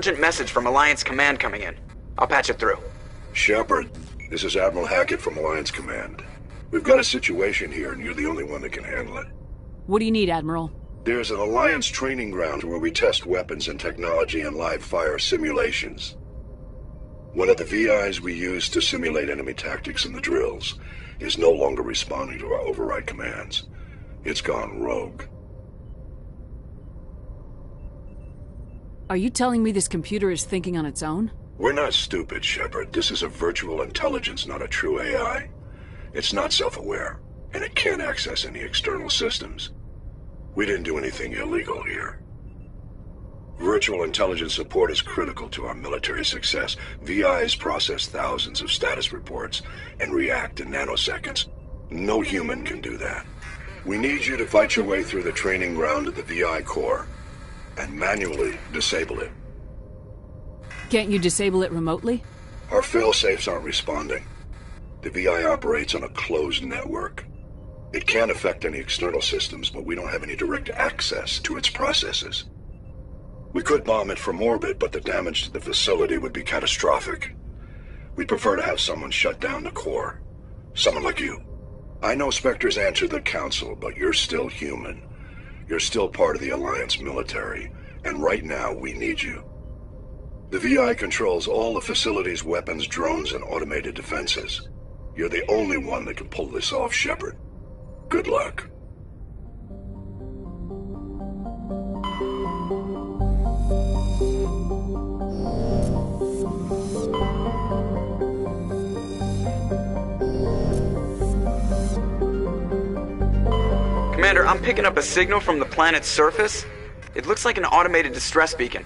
urgent message from Alliance Command coming in. I'll patch it through. Shepard, this is Admiral Hackett from Alliance Command. We've got a situation here, and you're the only one that can handle it. What do you need, Admiral? There's an Alliance training ground where we test weapons and technology in live fire simulations. One of the VIs we use to simulate enemy tactics in the drills is no longer responding to our override commands. It's gone rogue. Are you telling me this computer is thinking on its own? We're not stupid, Shepard. This is a virtual intelligence, not a true AI. It's not self-aware, and it can't access any external systems. We didn't do anything illegal here. Virtual intelligence support is critical to our military success. VIs process thousands of status reports and react in nanoseconds. No human can do that. We need you to fight your way through the training ground of the VI core and manually disable it. Can't you disable it remotely? Our fail-safes aren't responding. The VI operates on a closed network. It can affect any external systems, but we don't have any direct access to its processes. We could bomb it from orbit, but the damage to the facility would be catastrophic. We'd prefer to have someone shut down the core. Someone like you. I know Spectres answered the Council, but you're still human. You're still part of the Alliance military, and right now we need you. The VI controls all the facility's weapons, drones, and automated defenses. You're the only one that can pull this off, Shepard. Good luck. Commander, I'm picking up a signal from the planet's surface. It looks like an automated distress beacon.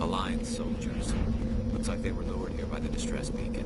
Alliance soldiers. Looks like they were lured here by the distress beacon.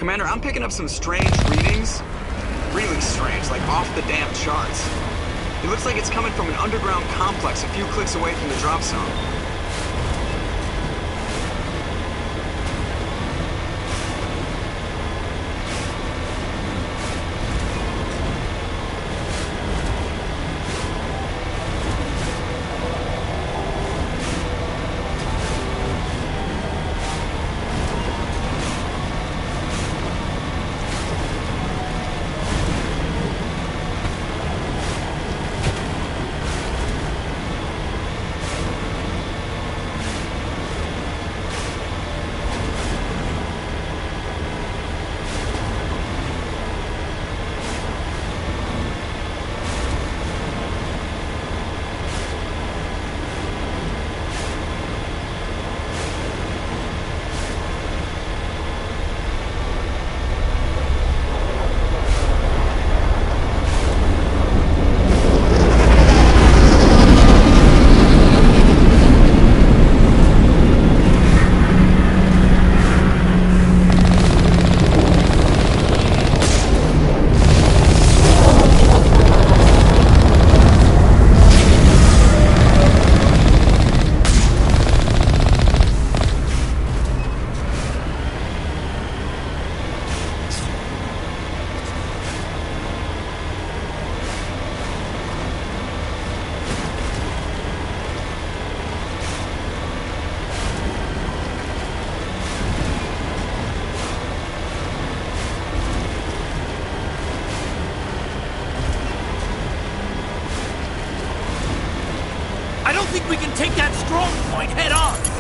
Commander, I'm picking up some strange readings. Really strange, like off the damn charts. It looks like it's coming from an underground complex a few clicks away from the drop zone. I don't think we can take that strong point head on!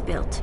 built.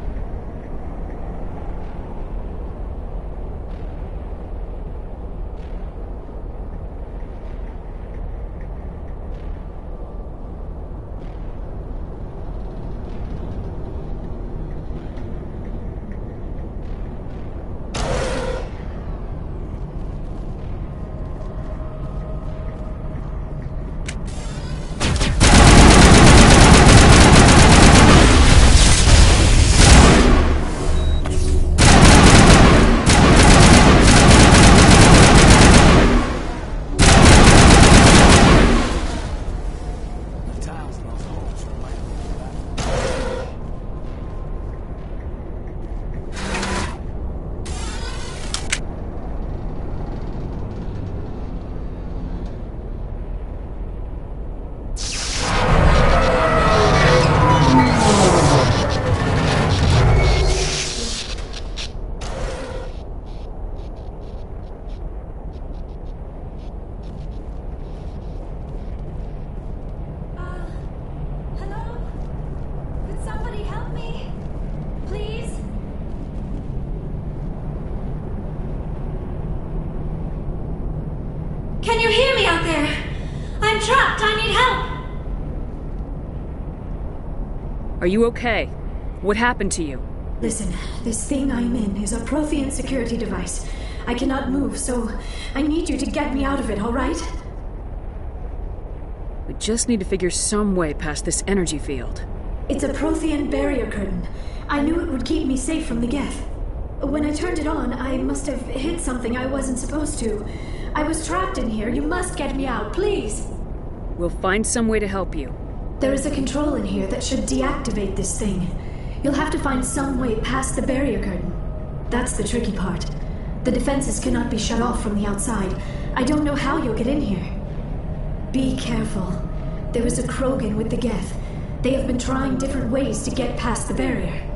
Can you hear me out there? I'm trapped. I need help. Are you okay? What happened to you? Listen, this thing I'm in is a Prothean security device. I cannot move, so I need you to get me out of it, all right? We just need to figure some way past this energy field. It's a Prothean barrier curtain. I knew it would keep me safe from the Geth. When I turned it on, I must have hit something I wasn't supposed to. I was trapped in here. You must get me out, please. We'll find some way to help you. There is a control in here that should deactivate this thing. You'll have to find some way past the barrier curtain. That's the tricky part. The defenses cannot be shut off from the outside. I don't know how you'll get in here. Be careful. There is a Krogan with the Geth. They have been trying different ways to get past the barrier.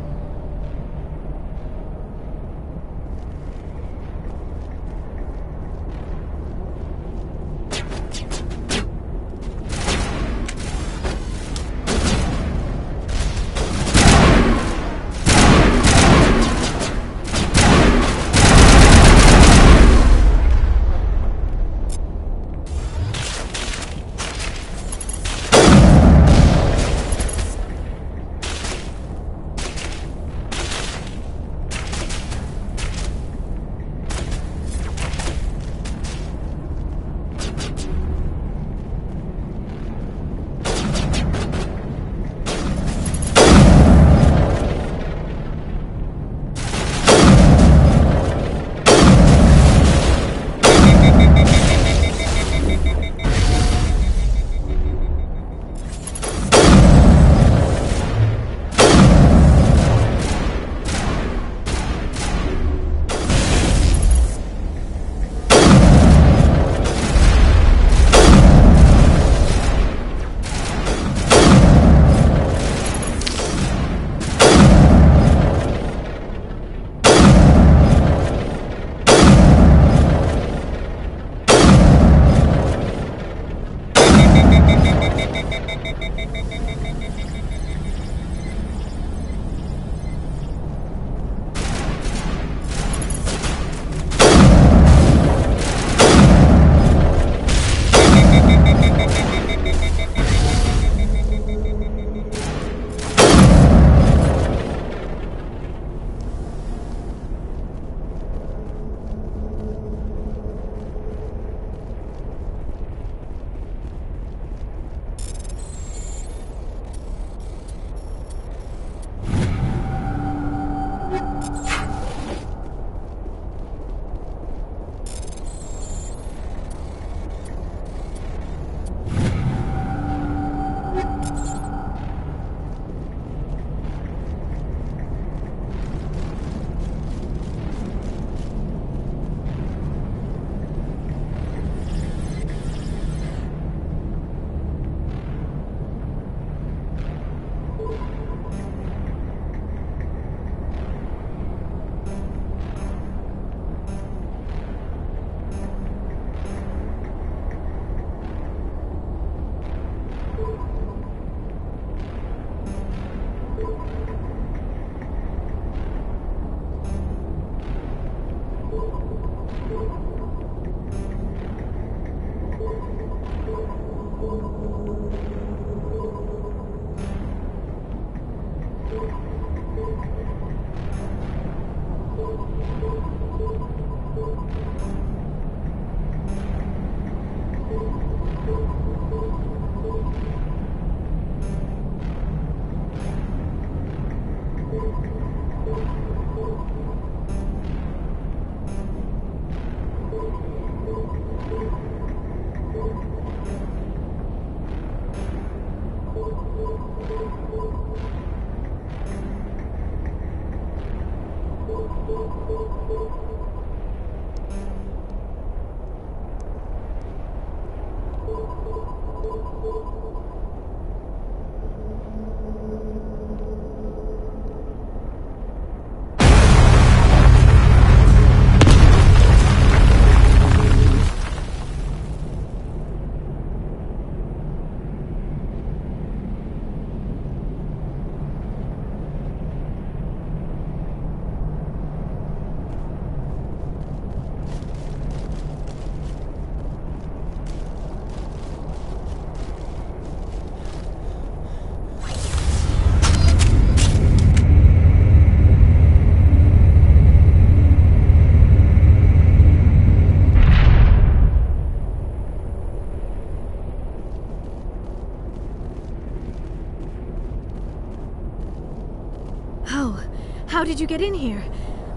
How did you get in here?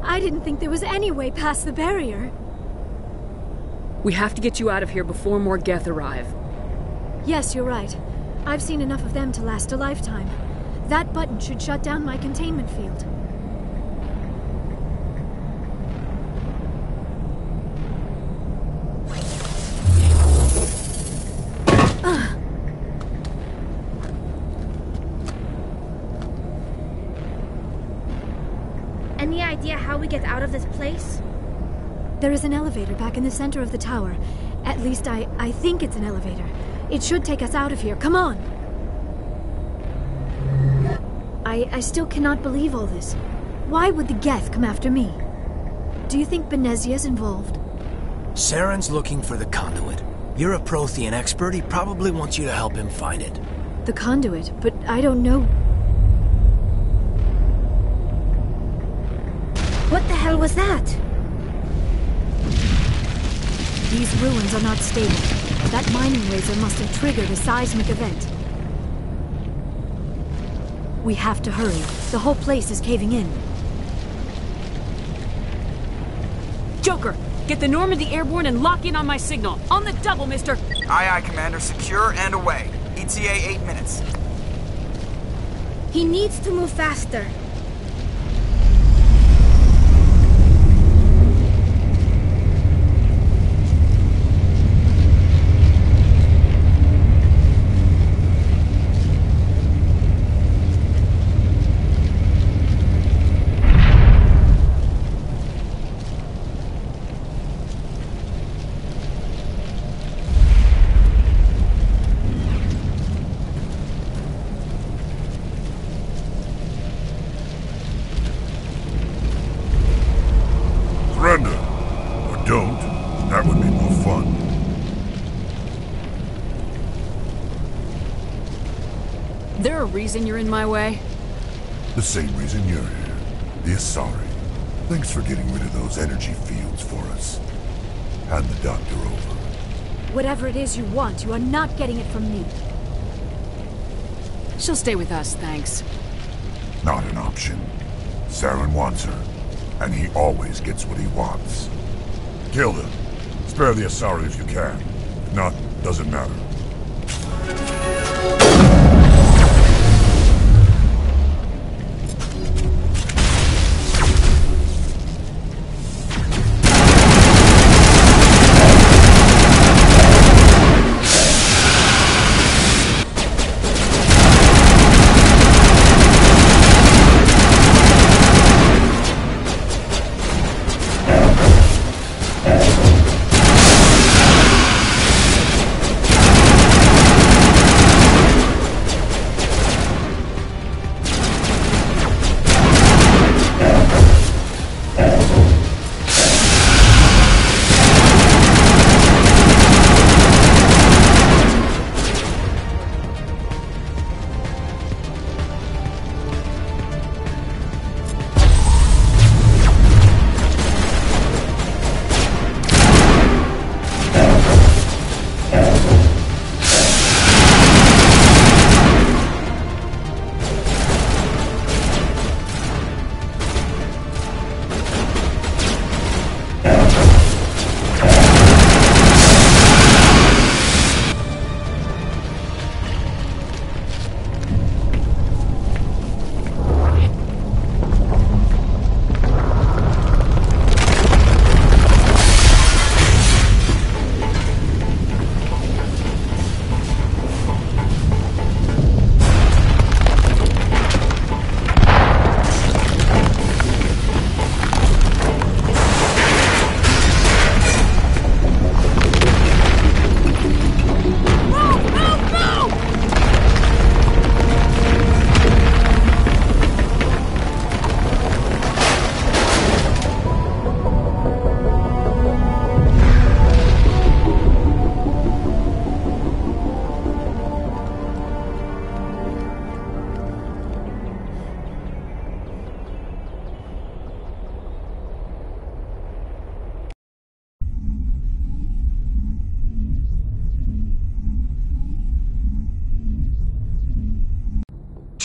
I didn't think there was any way past the barrier. We have to get you out of here before more Geth arrive. Yes, you're right. I've seen enough of them to last a lifetime. That button should shut down my containment field. Any idea how we get out of this place? There is an elevator back in the center of the tower. At least I think it's an elevator. It should take us out of here. Come on! I still cannot believe all this. Why would the Geth come after me? Do you think Benezia's involved? Saren's looking for the conduit. You're a Prothean expert. He probably wants you to help him find it. The conduit, but I don't know. What the hell was that? These ruins are not stable. That mining laser must have triggered a seismic event. We have to hurry. The whole place is caving in. Joker, get the Normandy airborne and lock in on my signal. On the double, mister! Aye, aye, Commander. Secure and away. ETA 8 minutes. He needs to move faster. Surrender. Or don't. That would be more fun. There a reason you're in my way? The same reason you're here. The Asari. Thanks for getting rid of those energy fields for us. Hand the doctor over. Whatever it is you want, you are not getting it from me. She'll stay with us, thanks. Not an option. Saren wants her. And he always gets what he wants. Kill them. Spare the Asari if you can. If not, doesn't matter.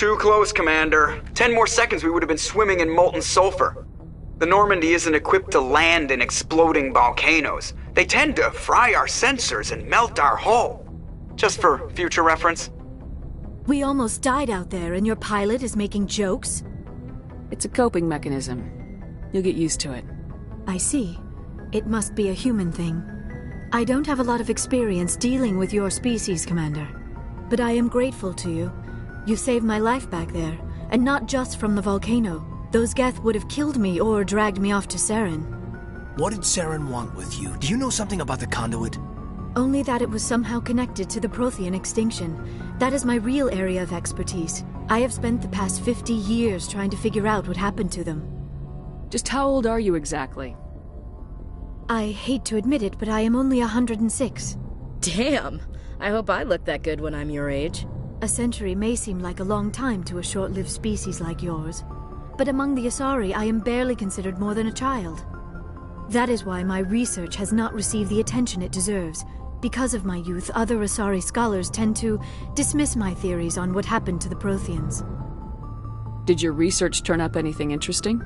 Too close, Commander. 10 more seconds we would have been swimming in molten sulfur. The Normandy isn't equipped to land in exploding volcanoes. They tend to fry our sensors and melt our hull. Just for future reference. We almost died out there and your pilot is making jokes? It's a coping mechanism. You'll get used to it. I see. It must be a human thing. I don't have a lot of experience dealing with your species, Commander. But I am grateful to you. You saved my life back there, and not just from the volcano. Those Geth would have killed me or dragged me off to Saren. What did Saren want with you? Do you know something about the conduit? Only that it was somehow connected to the Prothean extinction. That is my real area of expertise. I have spent the past 50 years trying to figure out what happened to them. Just how old are you exactly? I hate to admit it, but I am only 106. Damn! I hope I look that good when I'm your age. A century may seem like a long time to a short-lived species like yours. But among the Asari, I am barely considered more than a child. That is why my research has not received the attention it deserves. Because of my youth, other Asari scholars tend to dismiss my theories on what happened to the Protheans. Did your research turn up anything interesting?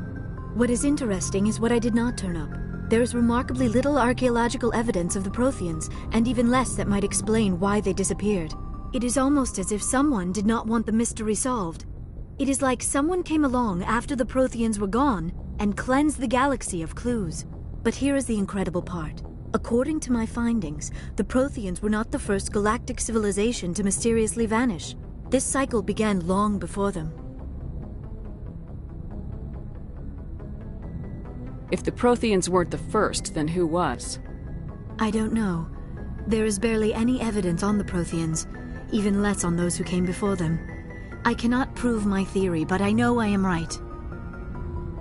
What is interesting is what I did not turn up. There is remarkably little archaeological evidence of the Protheans, and even less that might explain why they disappeared. It is almost as if someone did not want the mystery solved. It is like someone came along after the Protheans were gone and cleansed the galaxy of clues. But here is the incredible part. According to my findings, the Protheans were not the first galactic civilization to mysteriously vanish. This cycle began long before them. If the Protheans weren't the first, then who was? I don't know. There is barely any evidence on the Protheans, even less on those who came before them. I cannot prove my theory, but I know I am right.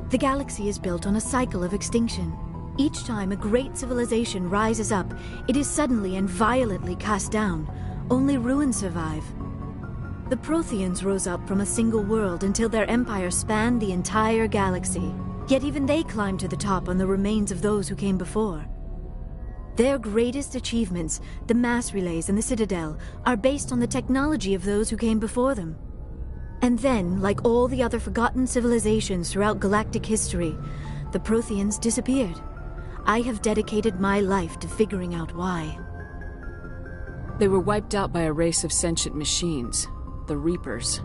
The galaxy is built on a cycle of extinction. Each time a great civilization rises up, it is suddenly and violently cast down. Only ruins survive. The Protheans rose up from a single world until their empire spanned the entire galaxy. Yet even they climbed to the top on the remains of those who came before. Their greatest achievements, the mass relays and the Citadel, are based on the technology of those who came before them. And then, like all the other forgotten civilizations throughout galactic history, the Protheans disappeared. I have dedicated my life to figuring out why. They were wiped out by a race of sentient machines, the Reapers.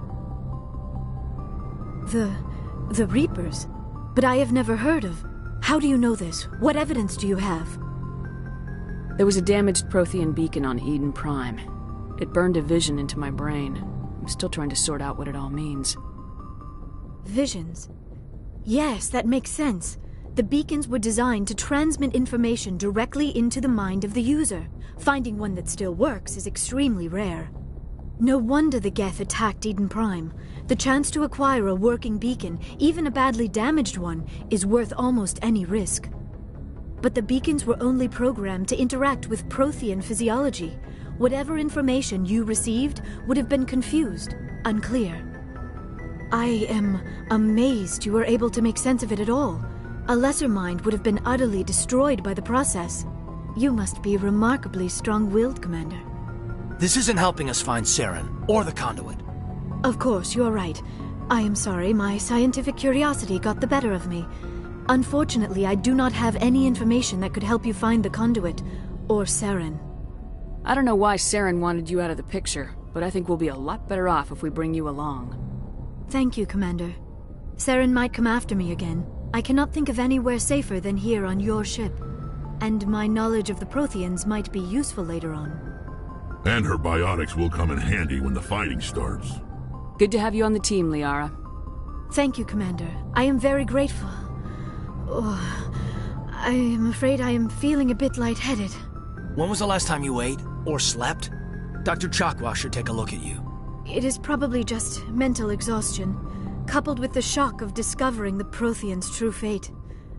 The Reapers? But I have never heard of. How do you know this? What evidence do you have? There was a damaged Prothean beacon on Eden Prime. It burned a vision into my brain. I'm still trying to sort out what it all means. Visions? Yes, that makes sense. The beacons were designed to transmit information directly into the mind of the user. Finding one that still works is extremely rare. No wonder the Geth attacked Eden Prime. The chance to acquire a working beacon, even a badly damaged one, is worth almost any risk. But the beacons were only programmed to interact with Prothean physiology. Whatever information you received would have been confused, unclear. I am amazed you were able to make sense of it at all. A lesser mind would have been utterly destroyed by the process. You must be remarkably strong-willed, Commander. This isn't helping us find Saren, or the conduit. Of course, you're right. I am sorry, my scientific curiosity got the better of me. Unfortunately, I do not have any information that could help you find the conduit, or Saren. I don't know why Saren wanted you out of the picture, but I think we'll be a lot better off if we bring you along. Thank you, Commander. Saren might come after me again. I cannot think of anywhere safer than here on your ship. And my knowledge of the Protheans might be useful later on. And her biotics will come in handy when the fighting starts. Good to have you on the team, Liara. Thank you, Commander. I am very grateful. Oh, I am afraid I am feeling a bit lightheaded. When was the last time you ate, or slept? Dr. Chakwa should take a look at you. It is probably just mental exhaustion, coupled with the shock of discovering the Protheans' true fate.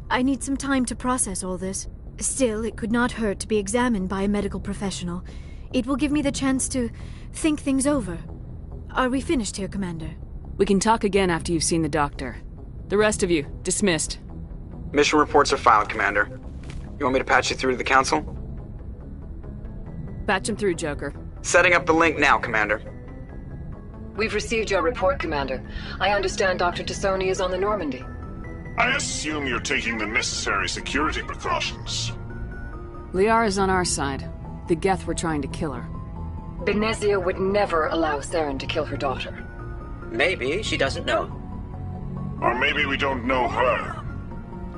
I need some time to process all this. Still, it could not hurt to be examined by a medical professional. It will give me the chance to think things over. Are we finished here, Commander? We can talk again after you've seen the doctor. The rest of you, dismissed. Mission reports are filed, Commander. You want me to patch you through to the Council? Patch him through, Joker. Setting up the link now, Commander. We've received your report, Commander. I understand Dr. Tassoni is on the Normandy. I assume you're taking the necessary security precautions. Liara's on our side. The Geth were trying to kill her. Benezia would never allow Theron to kill her daughter. Maybe she doesn't know. Or maybe we don't know her.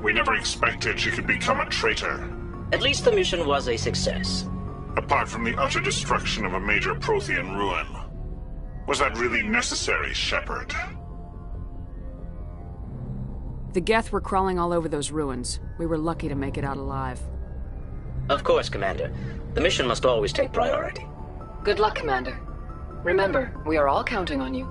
We never expected she could become a traitor. At least the mission was a success. Apart from the utter destruction of a major Prothean ruin. Was that really necessary, Shepard? The Geth were crawling all over those ruins. We were lucky to make it out alive. Of course, Commander. The mission must always take priority. Good luck, Commander. Remember, we are all counting on you.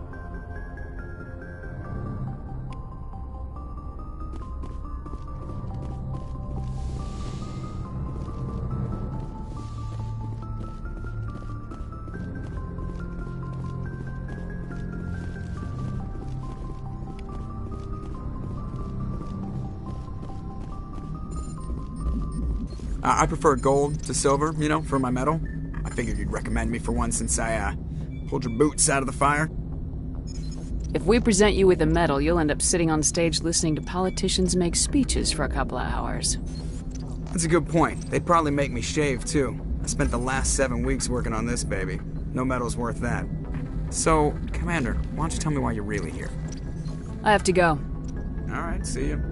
I prefer gold to silver, you know, for my medal. I figured you'd recommend me for one since I, pulled your boots out of the fire. If we present you with a medal, you'll end up sitting on stage listening to politicians make speeches for a couple of hours. That's a good point. They'd probably make me shave, too. I spent the last 7 weeks working on this baby. No medal's worth that. So, Commander, why don't you tell me why you're really here? I have to go. All right, see you.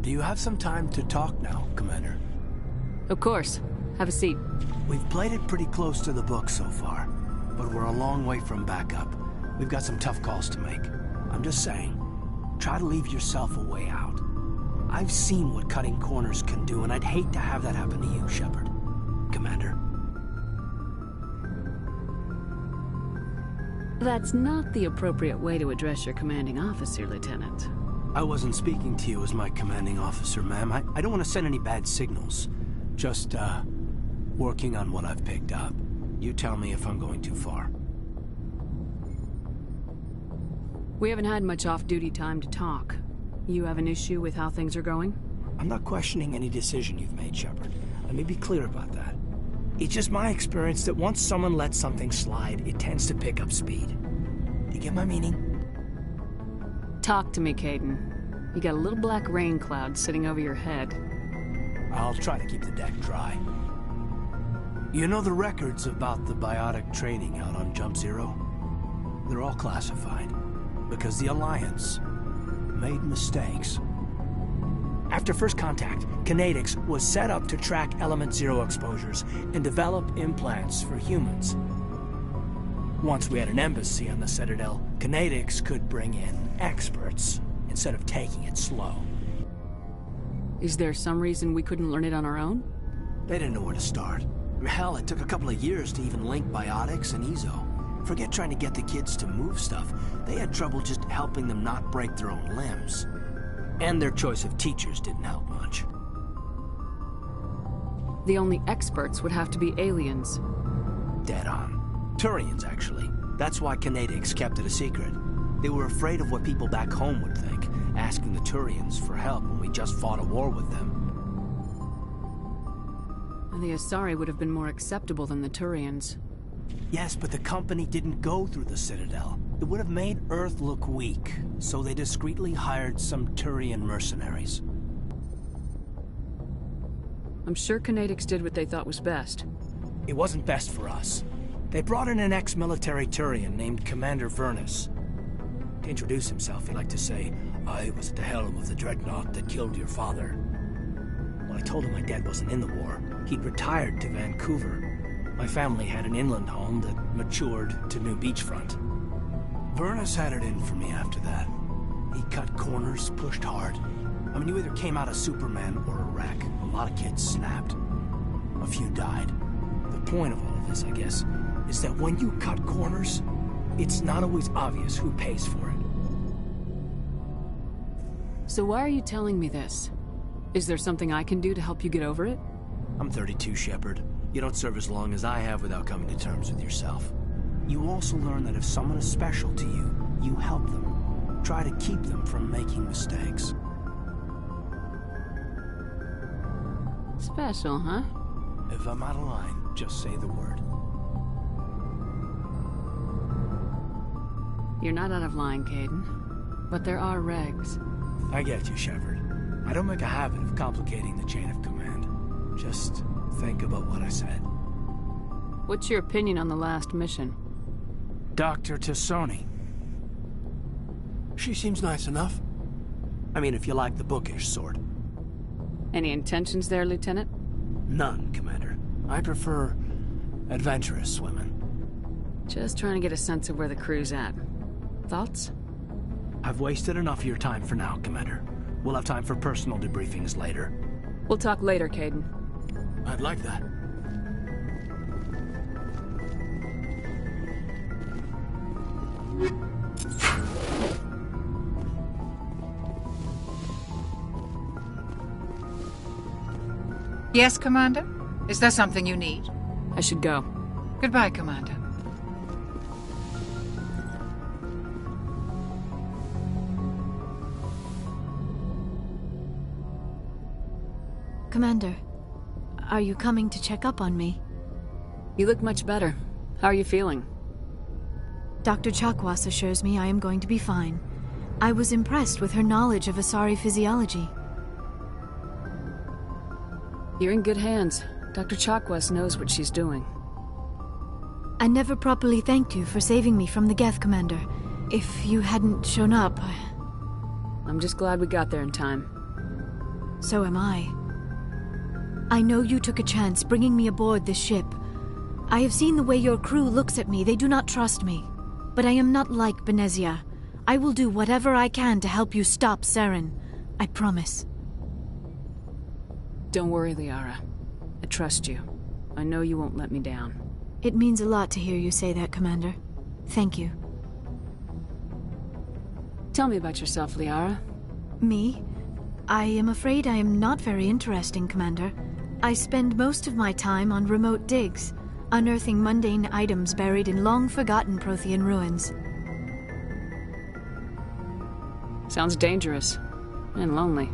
Do you have some time to talk now, Commander? Of course. Have a seat. We've played it pretty close to the book so far, but we're a long way from backup. We've got some tough calls to make. I'm just saying, try to leave yourself a way out. I've seen what cutting corners can do, and I'd hate to have that happen to you, Shepard. Commander. That's not the appropriate way to address your commanding officer, Lieutenant. I wasn't speaking to you as my commanding officer, ma'am. I don't want to send any bad signals. Just, working on what I've picked up. You tell me if I'm going too far. We haven't had much off-duty time to talk. You have an issue with how things are going? I'm not questioning any decision you've made, Shepard. Let me be clear about that. It's just my experience that once someone lets something slide, it tends to pick up speed. Do you get my meaning? Talk to me, Caden. You got a little black rain cloud sitting over your head. I'll try to keep the deck dry. You know the records about the biotic training out on Jump Zero? They're all classified, because the Alliance made mistakes. After first contact, Kinetics was set up to track Element Zero exposures and develop implants for humans. Once we had an embassy on the Citadel, Kinetics could bring in experts instead of taking it slow. Is there some reason we couldn't learn it on our own? They didn't know where to start. Hell, it took a couple of years to even link biotics and Ezo. Forget trying to get the kids to move stuff. They had trouble just helping them not break their own limbs. And their choice of teachers didn't help much. The only experts would have to be aliens. Dead on. Turians, actually. That's why Kinetics kept it a secret. They were afraid of what people back home would think, asking the Turians for help when we just fought a war with them. And the Asari would have been more acceptable than the Turians. Yes, but the company didn't go through the Citadel. It would have made Earth look weak, so they discreetly hired some Turian mercenaries. I'm sure Kinetics did what they thought was best. It wasn't best for us. They brought in an ex-military Turian named Commander Vernus. To introduce himself, he liked to say, "I was at the helm of the dreadnought that killed your father." When I told him my dad wasn't in the war, he'd retired to Vancouver. My family had an inland home that matured to new beachfront. Vernus had it in for me after that. He cut corners, pushed hard. I mean, you either came out a Superman or a wreck. A lot of kids snapped. A few died. The point of all of this, I guess, is that when you cut corners, it's not always obvious who pays for it. So why are you telling me this? Is there something I can do to help you get over it? I'm 32, Shepard. You don't serve as long as I have without coming to terms with yourself. You also learn that if someone is special to you, you help them. Try to keep them from making mistakes. Special, huh? If I'm out of line, just say the word. You're not out of line, Caden. But there are regs. I get you, Shepard. I don't make a habit of complicating the chain of command. Just think about what I said. What's your opinion on the last mission? Dr. Tassoni. She seems nice enough. I mean, if you like the bookish sort. Any intentions there, Lieutenant? None, Commander. I prefer adventurous women. Just trying to get a sense of where the crew's at. Thoughts? I've wasted enough of your time for now, Commander. We'll have time for personal debriefings later. We'll talk later, Caden. I'd like that. Yes, Commander? Is there something you need? I should go. Goodbye, Commander. Commander, are you coming to check up on me? You look much better. How are you feeling? Dr. Chakwas assures me I am going to be fine. I was impressed with her knowledge of Asari physiology. You're in good hands. Dr. Chakwas knows what she's doing. I never properly thanked you for saving me from the Geth, Commander. If you hadn't shown up... I'm just glad we got there in time. So am I. I know you took a chance bringing me aboard this ship. I have seen the way your crew looks at me. They do not trust me. But I am not like Benezia. I will do whatever I can to help you stop Saren. I promise. Don't worry, Liara. I trust you. I know you won't let me down. It means a lot to hear you say that, Commander. Thank you. Tell me about yourself, Liara. Me? I am afraid I am not very interesting, Commander. I spend most of my time on remote digs, unearthing mundane items buried in long-forgotten Prothean ruins. Sounds dangerous. And lonely.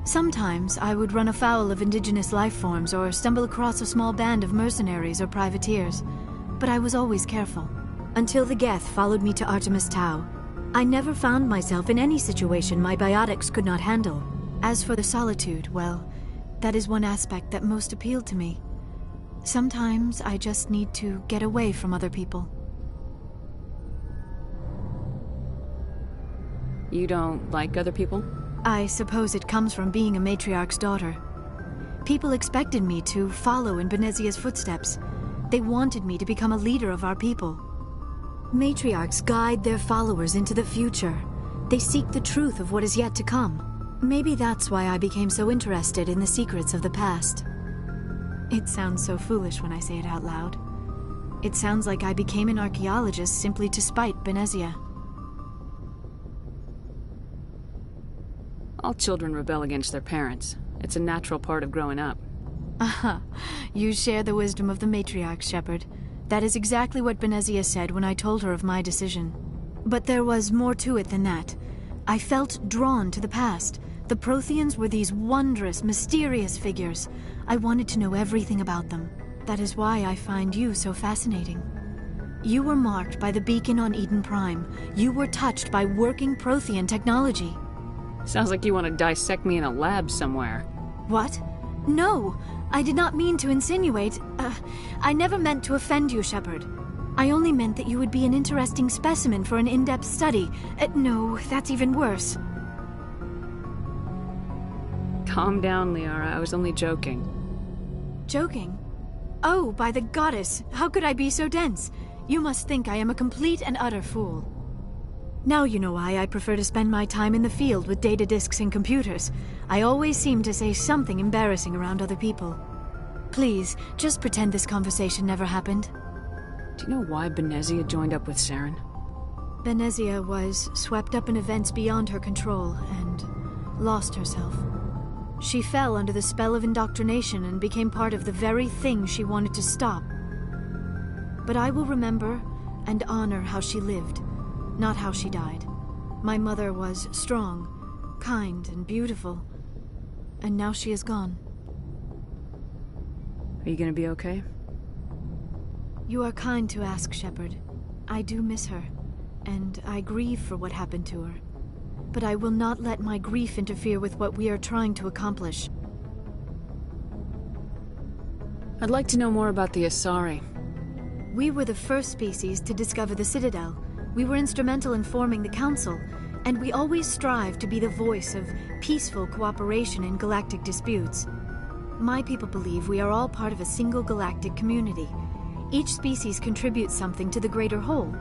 Sometimes I would run afoul of indigenous life forms or stumble across a small band of mercenaries or privateers. But I was always careful. Until the Geth followed me to Artemis Tau. I never found myself in any situation my biotics could not handle. As for the solitude, well, that is one aspect that most appealed to me. Sometimes I just need to get away from other people. You don't like other people? I suppose it comes from being a matriarch's daughter. People expected me to follow in Benezia's footsteps. They wanted me to become a leader of our people. Matriarchs guide their followers into the future. They seek the truth of what is yet to come. Maybe that's why I became so interested in the secrets of the past. It sounds so foolish when I say it out loud. It sounds like I became an archaeologist simply to spite Benezia. All children rebel against their parents. It's a natural part of growing up. Aha, you share the wisdom of the matriarch, Shepard. That is exactly what Benezia said when I told her of my decision. But there was more to it than that. I felt drawn to the past. The Protheans were these wondrous, mysterious figures. I wanted to know everything about them. That is why I find you so fascinating. You were marked by the beacon on Eden Prime. You were touched by working Prothean technology. Sounds like you want to dissect me in a lab somewhere. What? No! I did not mean to insinuate. I never meant to offend you, Shepard. I only meant that you would be an interesting specimen for an in-depth study. No, that's even worse. Calm down, Liara. I was only joking. Joking? Oh, by the goddess! How could I be so dense? You must think I am a complete and utter fool. Now you know why I prefer to spend my time in the field with data disks and computers. I always seem to say something embarrassing around other people. Please, just pretend this conversation never happened. Do you know why Benezia joined up with Saren? Benezia was swept up in events beyond her control and lost herself. She fell under the spell of indoctrination and became part of the very thing she wanted to stop. But I will remember and honor how she lived, not how she died. My mother was strong, kind, and beautiful, and now she is gone. Are you gonna be okay? You are kind to ask, Shepard. I do miss her, and I grieve for what happened to her. But I will not let my grief interfere with what we are trying to accomplish. I'd like to know more about the Asari. We were the first species to discover the Citadel. We were instrumental in forming the Council, and we always strive to be the voice of peaceful cooperation in galactic disputes. My people believe we are all part of a single galactic community. Each species contributes something to the greater whole.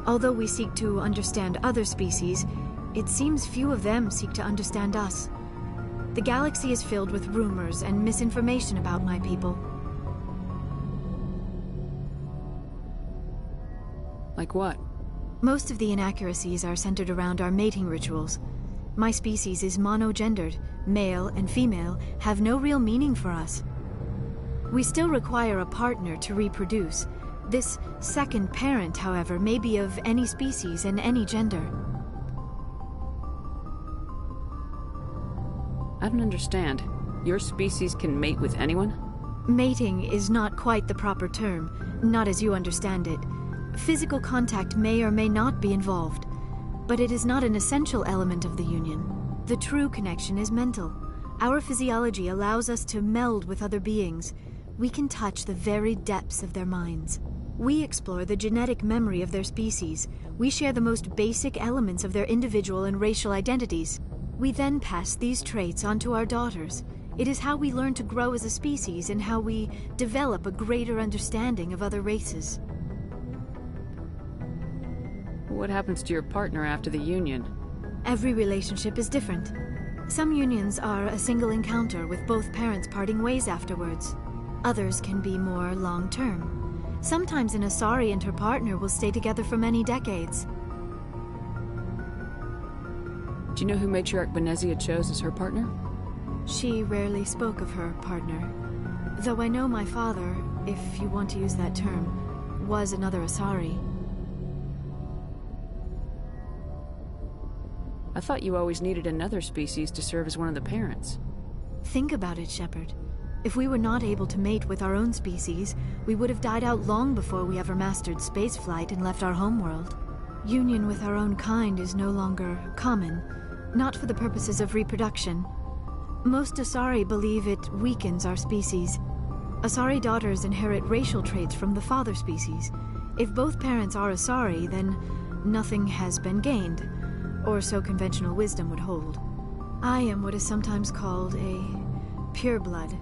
Although we seek to understand other species, it seems few of them seek to understand us. The galaxy is filled with rumors and misinformation about my people. Like what? Most of the inaccuracies are centered around our mating rituals. My species is monogendered. Male and female have no real meaning for us. We still require a partner to reproduce. This second parent, however, may be of any species and any gender. I don't understand. Your species can mate with anyone? Mating is not quite the proper term, not as you understand it. Physical contact may or may not be involved, but it is not an essential element of the union. The true connection is mental. Our physiology allows us to meld with other beings. We can touch the very depths of their minds. We explore the genetic memory of their species. We share the most basic elements of their individual and racial identities. We then pass these traits on to our daughters. It is how we learn to grow as a species and how we develop a greater understanding of other races. What happens to your partner after the union? Every relationship is different. Some unions are a single encounter with both parents parting ways afterwards. Others can be more long-term. Sometimes an Asari and her partner will stay together for many decades. Do you know who Matriarch Benezia chose as her partner? She rarely spoke of her partner. Though I know my father, if you want to use that term, was another Asari. I thought you always needed another species to serve as one of the parents. Think about it, Shepard. If we were not able to mate with our own species, we would have died out long before we ever mastered spaceflight and left our homeworld. Union with our own kind is no longer common, not for the purposes of reproduction. Most Asari believe it weakens our species. Asari daughters inherit racial traits from the father species. If both parents are Asari, then nothing has been gained, or so conventional wisdom would hold. I am what is sometimes called a pureblood.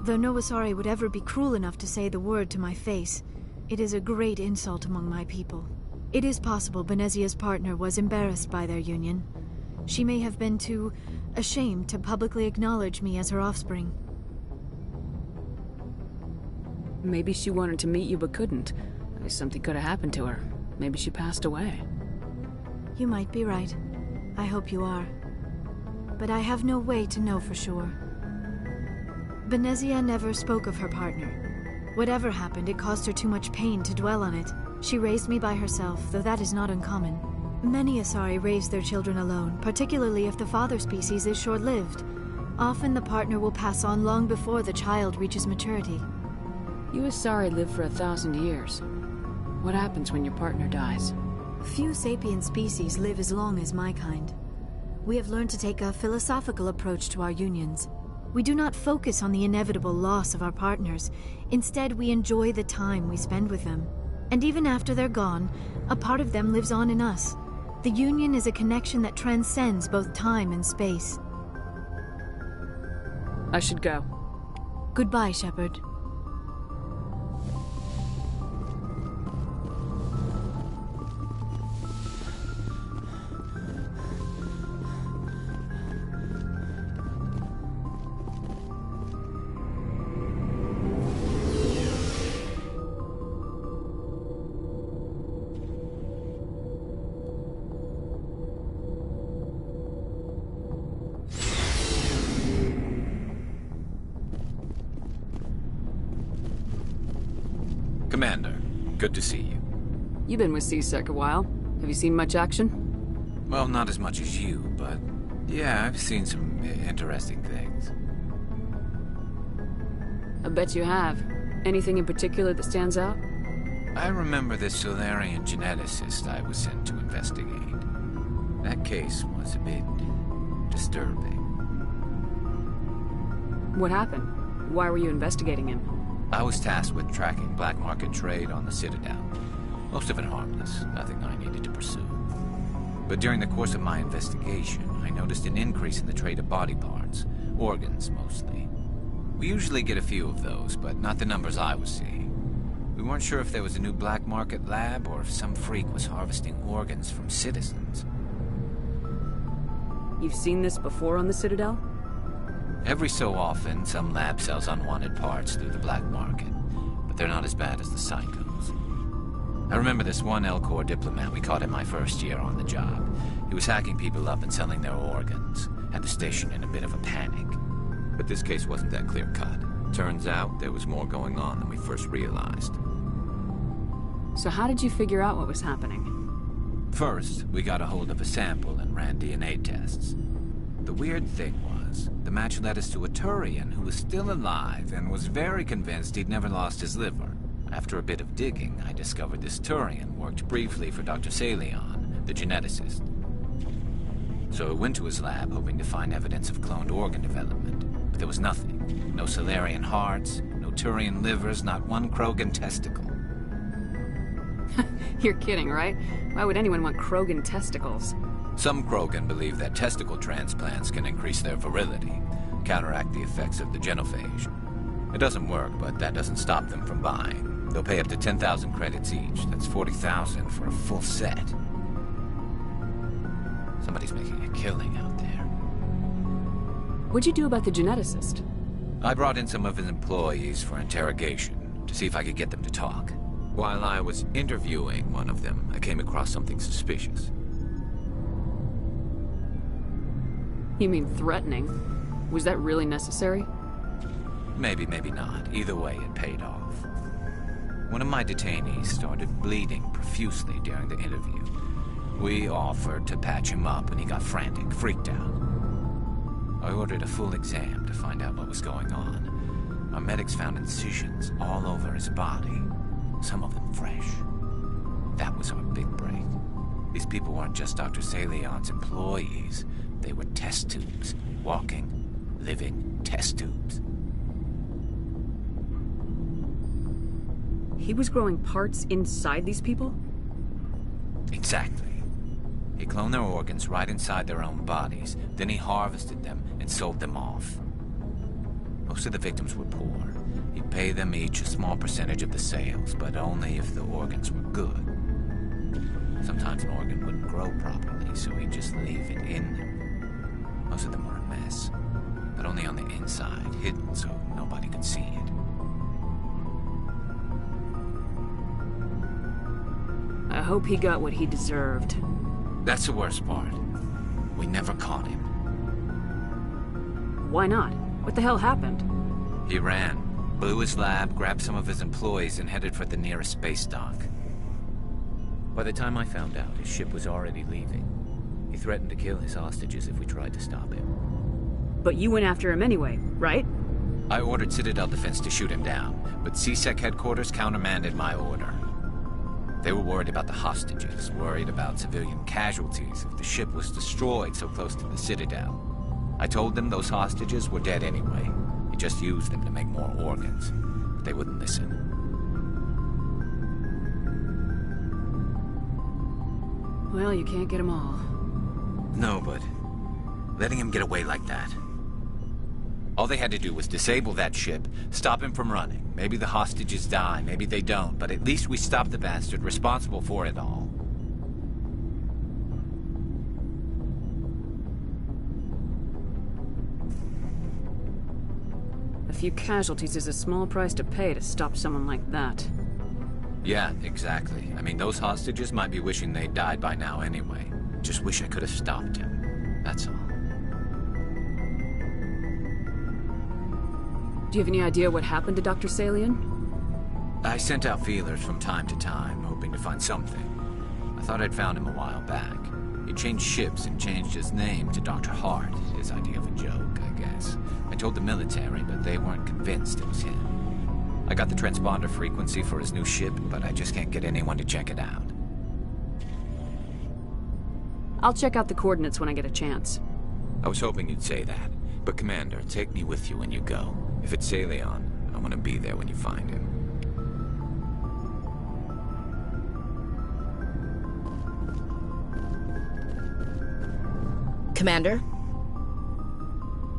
Though no Asari would ever be cruel enough to say the word to my face, it is a great insult among my people. It is possible Benezia's partner was embarrassed by their union. She may have been too ashamed to publicly acknowledge me as her offspring. Maybe she wanted to meet you but couldn't. Something could have happened to her. Maybe she passed away. You might be right. I hope you are. But I have no way to know for sure. Benezia never spoke of her partner. Whatever happened, it caused her too much pain to dwell on it. She raised me by herself, though that is not uncommon. Many Asari raise their children alone, particularly if the father species is short-lived. Often the partner will pass on long before the child reaches maturity. You Asari live for 1,000 years. What happens when your partner dies? Few sapient species live as long as my kind. We have learned to take a philosophical approach to our unions. We do not focus on the inevitable loss of our partners. Instead, we enjoy the time we spend with them. And even after they're gone, a part of them lives on in us. The union is a connection that transcends both time and space. I should go. Goodbye, Shepard. Good to see you. You've been with C-Sec a while. Have you seen much action? Well, not as much as you, but yeah, I've seen some interesting things. I bet you have. Anything in particular that stands out? I remember this Solarian geneticist I was sent to investigate. That case was a bit disturbing. What happened? Why were you investigating him? I was tasked with tracking black market trade on the Citadel. Most of it harmless, nothing I needed to pursue. But during the course of my investigation, I noticed an increase in the trade of body parts, organs mostly. We usually get a few of those, but not the numbers I was seeing. We weren't sure if there was a new black market lab or if some freak was harvesting organs from citizens. You've seen this before on the Citadel? Every so often, some lab sells unwanted parts through the black market, but they're not as bad as the psychos. I remember this one Elcor diplomat we caught in my first year on the job. He was hacking people up and selling their organs. Had the station in a bit of a panic. But this case wasn't that clear-cut. Turns out there was more going on than we first realized. So how did you figure out what was happening? First, we got a hold of a sample and ran DNA tests. The weird thing was, the match led us to a Turian who was still alive and was very convinced he'd never lost his liver. After a bit of digging, I discovered this Turian worked briefly for Dr. Salion, the geneticist. So I went to his lab hoping to find evidence of cloned organ development, but there was nothing. No Solarian hearts, no Turian livers, not one Krogan testicle. You're kidding, right? Why would anyone want Krogan testicles? Some Krogan believe that testicle transplants can increase their virility, counteract the effects of the genophage. It doesn't work, but that doesn't stop them from buying. They'll pay up to 10,000 credits each. That's 40,000 for a full set. Somebody's making a killing out there. What'd you do about the geneticist? I brought in some of his employees for interrogation, to see if I could get them to talk. While I was interviewing one of them, I came across something suspicious. You mean threatening? Was that really necessary? Maybe, maybe not. Either way, it paid off. One of my detainees started bleeding profusely during the interview. We offered to patch him up and he got frantic, freaked out. I ordered a full exam to find out what was going on. Our medics found incisions all over his body, some of them fresh. That was our big break. These people weren't just Dr. Salion's employees. They were test tubes. Walking, living test tubes. He was growing parts inside these people? Exactly. He cloned their organs right inside their own bodies. Then he harvested them and sold them off. Most of the victims were poor. He'd pay them each a small percentage of the sales, but only if the organs were good. Sometimes an organ wouldn't grow properly, so he'd just leave it in them. Most of them were a mess, but only on the inside, hidden so nobody could see it. I hope he got what he deserved. That's the worst part. We never caught him. Why not? What the hell happened? He ran, blew his lab, grabbed some of his employees, and headed for the nearest space dock. By the time I found out, his ship was already leaving. He threatened to kill his hostages if we tried to stop him. But you went after him anyway, right? I ordered Citadel Defense to shoot him down, but C-Sec headquarters countermanded my order. They were worried about the hostages, worried about civilian casualties if the ship was destroyed so close to the Citadel. I told them those hostages were dead anyway. He just used them to make more organs. But they wouldn't listen. Well, you can't get them all. No, but letting him get away like that. All they had to do was disable that ship, stop him from running. Maybe the hostages die, maybe they don't, but at least we stopped the bastard responsible for it all. A few casualties is a small price to pay to stop someone like that. Yeah, exactly. I mean, those hostages might be wishing they'd died by now anyway. Just wish I could have stopped him. That's all. Do you have any idea what happened to Dr. Salion? I sent out feelers from time to time, hoping to find something. I thought I'd found him a while back. He changed ships and changed his name to Dr. Hart, his idea of a joke, I guess. I told the military, but they weren't convinced it was him. I got the transponder frequency for his new ship, but I just can't get anyone to check it out. I'll check out the coordinates when I get a chance. I was hoping you'd say that. But Commander, take me with you when you go. If it's Saleon, I want to be there when you find him. Commander?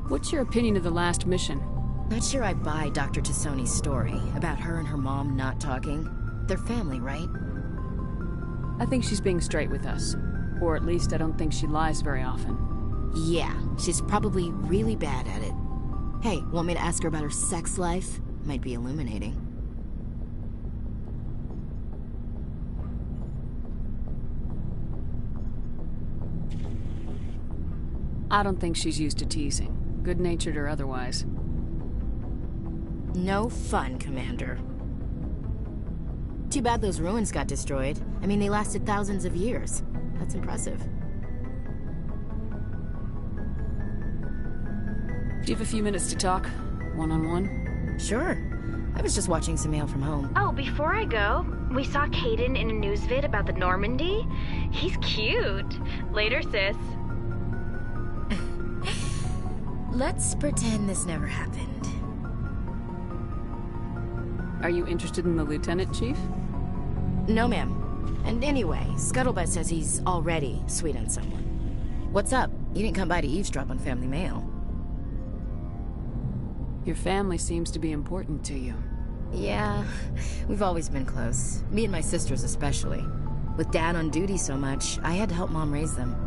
What's your opinion of the last mission? Not sure I buy Dr. Tassoni's story about her and her mom not talking. They're family, right? I think she's being straight with us. Or at least I don't think she lies very often. Yeah, she's probably really bad at it. Hey, want me to ask her about her sex life? Might be illuminating. I don't think she's used to teasing, good-natured or otherwise. No fun, Commander. Too bad those ruins got destroyed. I mean, they lasted thousands of years. That's impressive. Do you have a few minutes to talk? One-on-one? Sure. I was just watching some mail from home. Oh, before I go, we saw Caden in a news vid about the Normandy. He's cute. Later, sis. Let's pretend this never happened. Are you interested in the Lieutenant, Chief? No, ma'am. And anyway, Scuttlebutt says he's already sweet on someone. What's up? You didn't come by to eavesdrop on family mail. Your family seems to be important to you. Yeah, we've always been close. Me and my sisters especially. With Dad on duty so much, I had to help Mom raise them.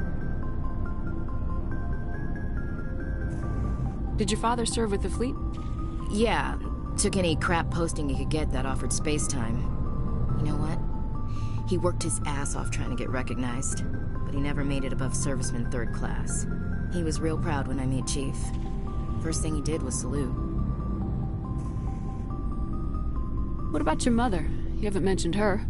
Did your father serve with the fleet? Yeah, took any crap posting he could get that offered space time. You know what? He worked his ass off trying to get recognized, but he never made it above serviceman 3rd class. He was real proud when I met Chief. First thing he did was salute. What about your mother? You haven't mentioned her.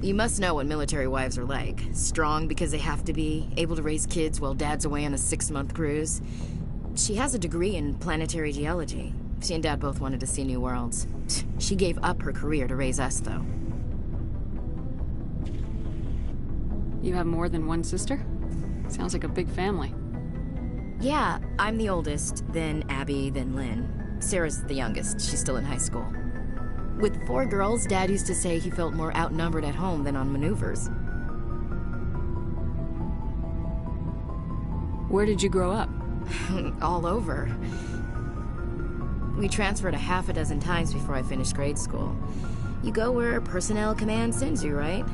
You must know what military wives are like. Strong because they have to be, able to raise kids while Dad's away on a 6-month cruise. She has a degree in planetary geology. She and Dad both wanted to see new worlds. She gave up her career to raise us, though. You have more than one sister? Sounds like a big family. Yeah, I'm the oldest, then Abby, then Lynn. Sarah's the youngest. She's still in high school. With 4 girls, Dad used to say he felt more outnumbered at home than on maneuvers. Where did you grow up? All over. We transferred a half a dozen times before I finished grade school. You go where personnel command sends you, right?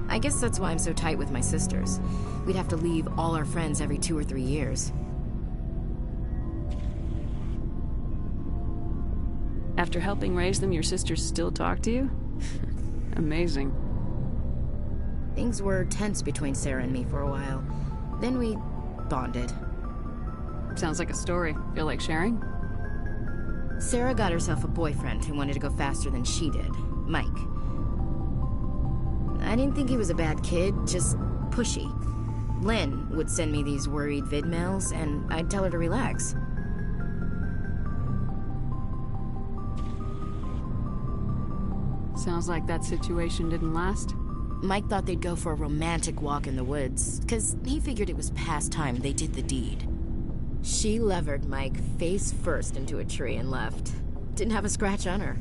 I guess that's why I'm so tight with my sisters. We'd have to leave all our friends every 2 or 3 years. After helping raise them, your sisters still talk to you? Amazing. Things were tense between Sarah and me for a while. Then we bonded. Sounds like a story. Feel like sharing? Sarah got herself a boyfriend who wanted to go faster than she did, Mike. I didn't think he was a bad kid, just pushy. Lynn would send me these worried vid mails, and I'd tell her to relax. Sounds like that situation didn't last. Mike thought they'd go for a romantic walk in the woods, because he figured it was past time they did the deed. She levered Mike face first into a tree and left. Didn't have a scratch on her.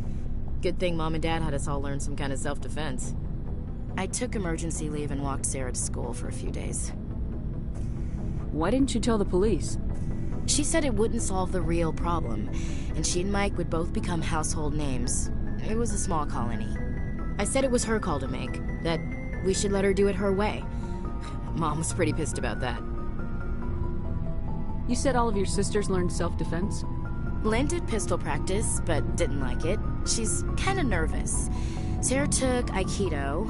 Good thing Mom and Dad had us all learn some kind of self-defense. I took emergency leave and walked Sarah to school for a few days. Why didn't you tell the police? She said it wouldn't solve the real problem, and she and Mike would both become household names. It was a small colony. I said it was her call to make, that we should let her do it her way. Mom was pretty pissed about that. You said all of your sisters learned self-defense? Lynn did pistol practice, but didn't like it. She's kind of nervous. Sarah took Aikido.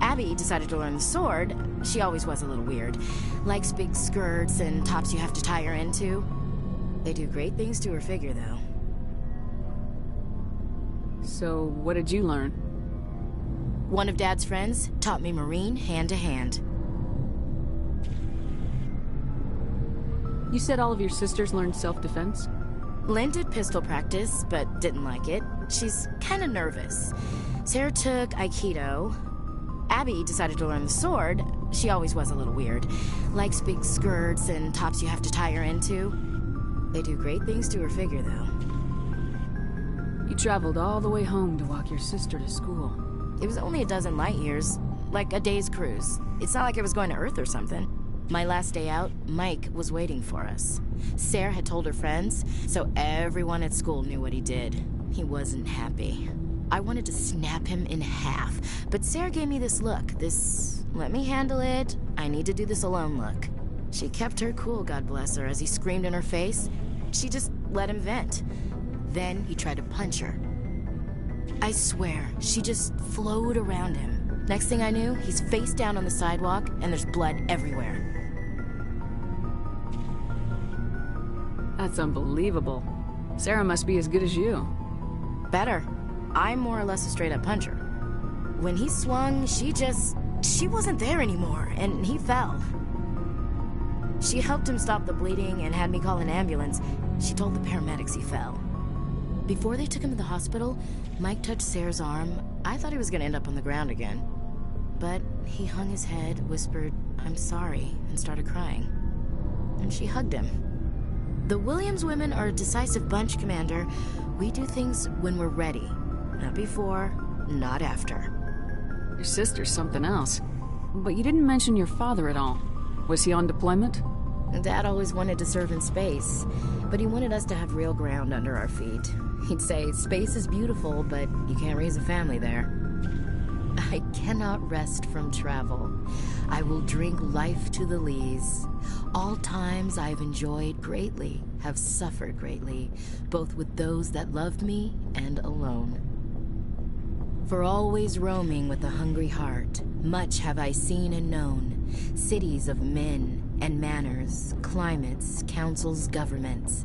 Abby decided to learn the sword. She always was a little weird. Likes big skirts and tops you have to tie her into. They do great things to her figure, though. So, what did you learn? One of Dad's friends taught me Marine hand to hand. You said all of your sisters learned self-defense? Lynn did pistol practice, but didn't like it. She's kind of nervous. Sarah took Aikido. Abby decided to learn the sword. She always was a little weird. Likes big skirts and tops you have to tie her into. They do great things to her figure, though. You traveled all the way home to walk your sister to school. It was only a dozen light years, like a day's cruise. It's not like I was going to Earth or something. My last day out, Mike was waiting for us. Sarah had told her friends, so everyone at school knew what he did. He wasn't happy. I wanted to snap him in half, but Sarah gave me this look, this let me handle it, I need to do this alone look. She kept her cool, God bless her, as he screamed in her face. She just let him vent. Then he tried to punch her. I swear, she just flowed around him. Next thing I knew, he's face down on the sidewalk, and there's blood everywhere. That's unbelievable. Sarah must be as good as you. Better. I'm more or less a straight-up puncher. When he swung, she wasn't there anymore, and he fell. She helped him stop the bleeding and had me call an ambulance. She told the paramedics he fell. Before they took him to the hospital, Mike touched Sarah's arm. I thought he was going to end up on the ground again. But he hung his head, whispered, "I'm sorry," and started crying. And she hugged him. The Williams women are a decisive bunch, Commander. We do things when we're ready. Not before, not after. Your sister's something else. But you didn't mention your father at all. Was he on deployment? Dad always wanted to serve in space, but he wanted us to have real ground under our feet. He'd say, space is beautiful, but you can't raise a family there. I cannot rest from travel. I will drink life to the lees. All times I've enjoyed greatly, have suffered greatly, both with those that loved me and alone. For always roaming with a hungry heart, much have I seen and known, cities of men and manners, climates, councils, governments.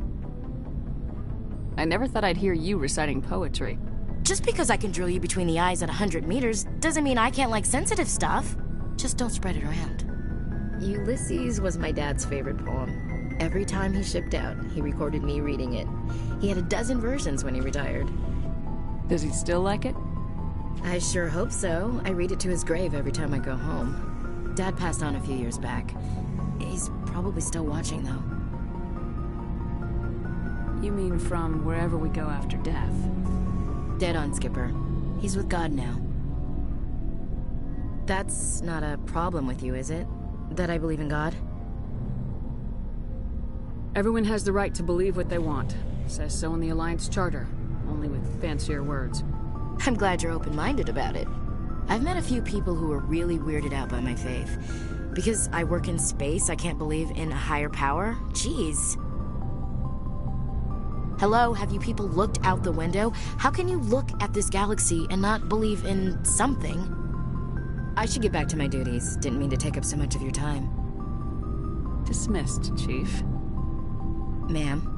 I never thought I'd hear you reciting poetry. Just because I can drill you between the eyes at 100 meters doesn't mean I can't like sensitive stuff. Just don't spread it around. Ulysses was my dad's favorite poem. Every time he shipped out, he recorded me reading it. He had a dozen versions when he retired. Does he still like it? I sure hope so. I read it to his grave every time I go home. Dad passed on a few years back. He's probably still watching, though. You mean from wherever we go after death? Dead on, Skipper. He's with God now. That's not a problem with you, is it? That I believe in God? Everyone has the right to believe what they want. Says so in the Alliance Charter, only with fancier words. I'm glad you're open-minded about it. I've met a few people who are really weirded out by my faith. Because I work in space, I can't believe in a higher power? Jeez. Hello, have you people looked out the window? How can you look at this galaxy and not believe in something? I should get back to my duties. Didn't mean to take up so much of your time. Dismissed, Chief. Ma'am.